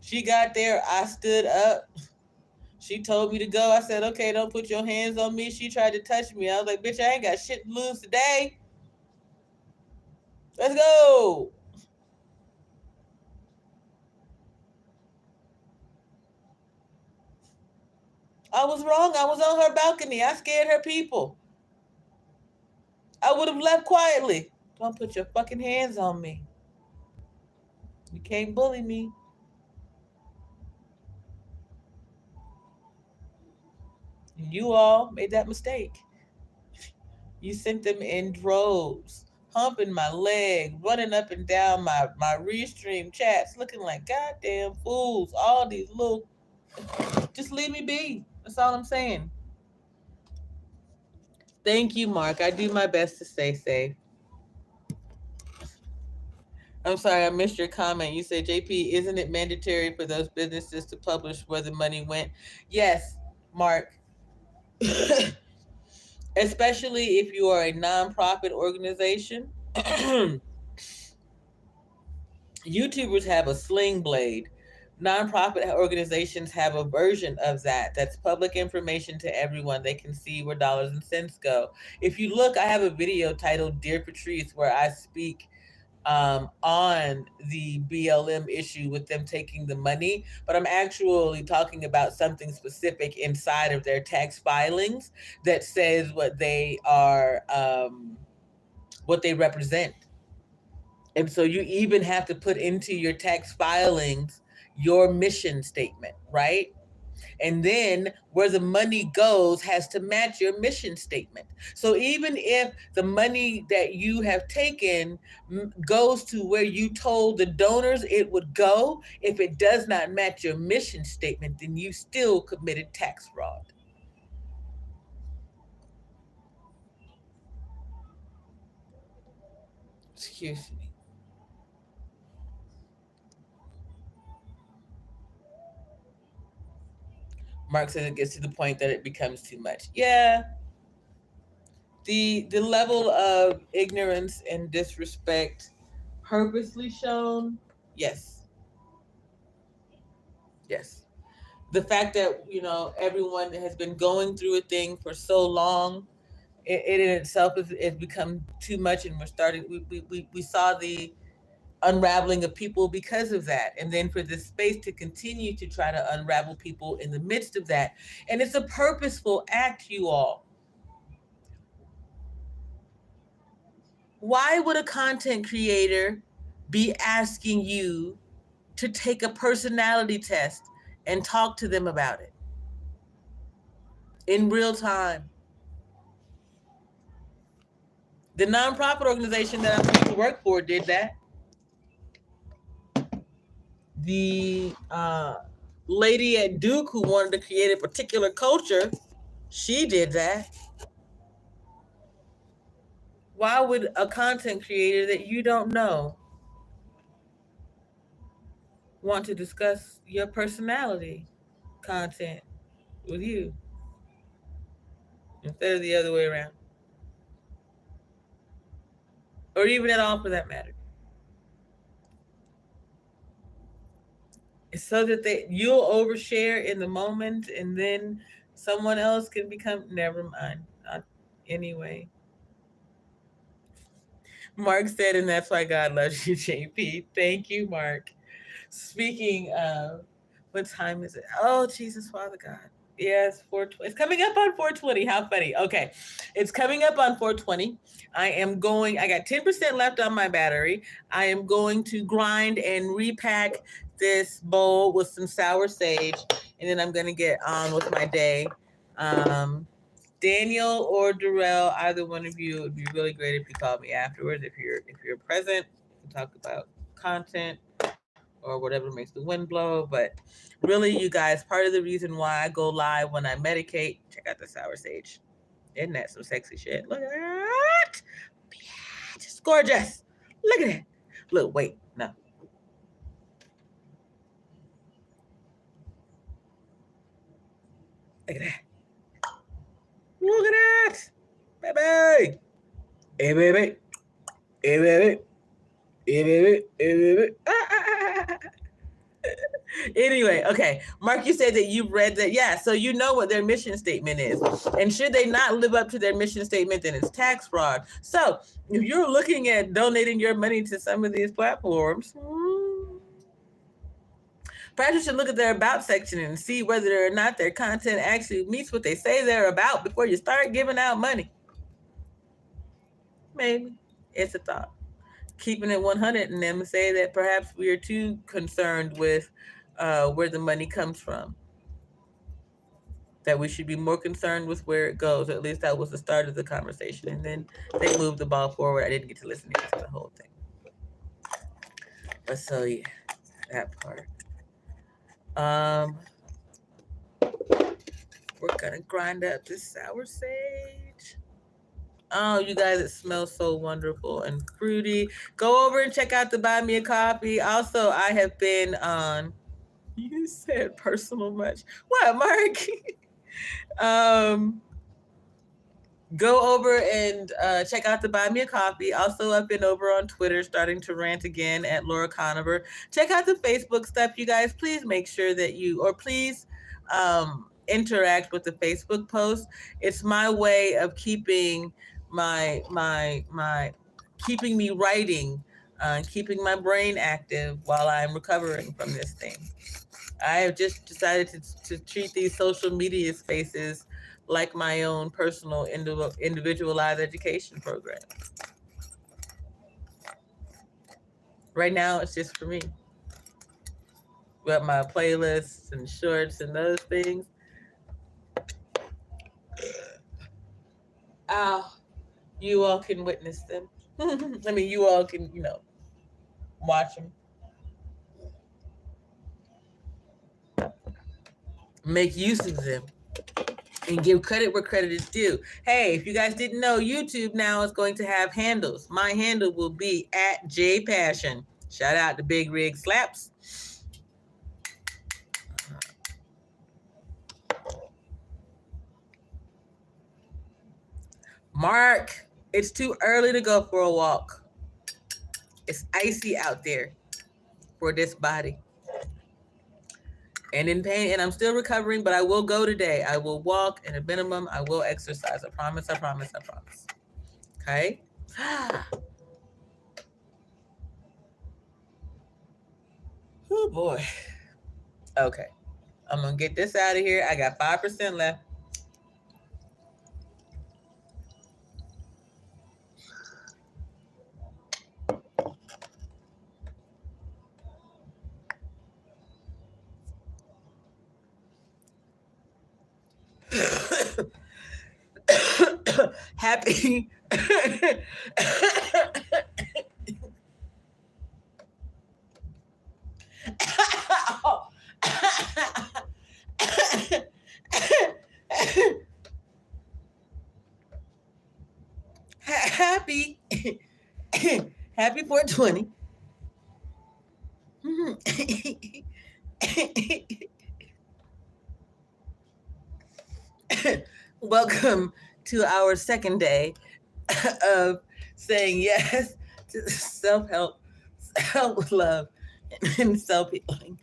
She got there, I stood up. She told me to go. I said, okay, don't put your hands on me. She tried to touch me. I was like, bitch, I ain't got shit to lose today. Let's go. I was wrong. I was on her balcony. I scared her people. I would have left quietly. Don't put your fucking hands on me. You can't bully me. You all made that mistake. You sent them in droves, humping my leg, running up and down my restream chats, looking like goddamn fools. All these little, just leave me be. That's all I'm saying. Thank you, Mark. I do my best to stay safe. I'm sorry, I missed your comment. You said, JP, isn't it mandatory for those businesses to publish where the money went? Yes, Mark. Especially if you are a nonprofit organization. YouTubers have a sling blade. Nonprofit organizations have a version of that. That's public information to everyone. They can see where dollars and cents go. If you look, I have a video titled Dear Patrice where I speak on the BLM issue with them taking the money, but I'm actually talking about something specific inside of their tax filings that says what they represent. And so you even have to put into your tax filings your mission statement, right? And then where the money goes has to match your mission statement. So even if the money that you have taken goes to where you told the donors it would go, if it does not match your mission statement, then you still committed tax fraud. Excuse me. Mark says it gets to the point that it becomes too much. Yeah, the level of ignorance and disrespect purposely shown, yes, yes. The fact that everyone has been going through a thing for so long, it in itself has become too much, and we're starting. We saw the unraveling of people because of that, and then for this space to continue to try to unravel people in the midst of that, and it's a purposeful act, you all. Why would a content creator be asking you to take a personality test and talk to them about it in real time? The nonprofit organization that I'm supposed to work for did that. The lady at Duke who wanted to create a particular culture, she did that. Why would a content creator that you don't know want to discuss your personality content with you instead of the other way around? Or even at all for that matter. It's so that you'll overshare in the moment and then someone else can become never mind. Not anyway. Mark said, and that's why God loves you, JP. Thank you, Mark. Speaking of, what time is it? Oh, Jesus, Father God. Yes, 420. It's coming up on 420. How funny. Okay. It's coming up on 420. I got 10% left on my battery. I am going to grind and repack this bowl with some sour sage, and then I'm going to get on with my day. Daniel or Darrell, either one of you, it would be really great if you called me afterwards. If you're present, we can talk about content or whatever makes the wind blow. But really, you guys, part of the reason why I go live when I medicate, check out the sour sage. Isn't that some sexy shit? Look at that. Just gorgeous. Look at that. Look, wait, no. Look at that. Look at that. Baby. Hey, baby. Hey, baby. Hey, baby. Hey, baby. Anyway, okay. Mark, you said that you read that. Yeah, so you know what their mission statement is. And should they not live up to their mission statement, then it's tax fraud. So if you're looking at donating your money to some of these platforms, perhaps you should look at their about section and see whether or not their content actually meets what they say they're about before you start giving out money. Maybe. It's a thought. Keeping it 100 and them say that perhaps we are too concerned with where the money comes from. That we should be more concerned with where it goes. At least that was the start of the conversation. And then they moved the ball forward. I didn't get to listen to the whole thing. But so yeah, that part. We're gonna grind up this sour sage. Oh, you guys, it smells so wonderful and fruity. Go over and check out the Buy Me a Coffee. Also, I have been on. You said personal much. What, Mark? Go over and check out the Buy Me a Coffee. Also, I've been over on Twitter starting to rant again at Laura Conover. Check out the Facebook stuff, you guys. Please make sure that please interact with the Facebook post. It's my way of keeping keeping me writing, keeping my brain active while I'm recovering from this thing. I have just decided to treat these social media spaces like my own personal individualized education program. Right now, it's just for me. With my playlists and shorts and those things. You all can witness them. I mean, you all can, watch them. Make use of them. And give credit where credit is due. Hey, if you guys didn't know, YouTube now is going to have handles. My handle will be at JPassion. Shout out to Big Rig Slaps. Mark, it's too early to go for a walk. It's icy out there for this body. And in pain, and I'm still recovering, but I will go today. I will walk, and at minimum, I will exercise. I promise, I promise, I promise. Okay? Oh, boy. Okay. I'm going to get this out of here. I got 5% left. Happy Happy, happy 420. Welcome to our second day of saying yes to self help, self love, and self healing.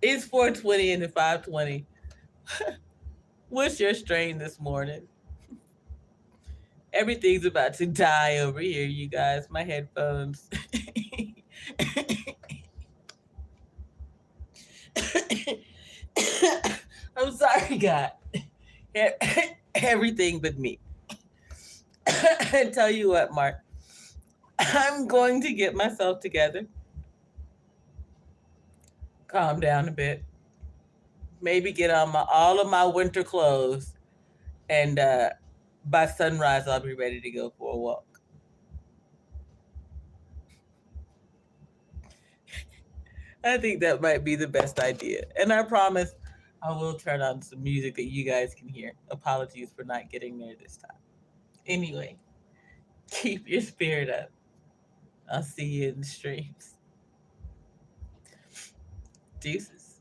It's 420 and 520. What's your strain this morning? Everything's about to die over here, you guys. My headphones. I'm sorry, God. Everything but me. I tell you what, Mark. I'm going to get myself together, calm down a bit, maybe get on my all of my winter clothes, and by sunrise I'll be ready to go for a walk. I think that might be the best idea, and I promise I will turn on some music that you guys can hear. Apologies for not getting there this time. Anyway, keep your spirit up. I'll see you in the streams. Deuces.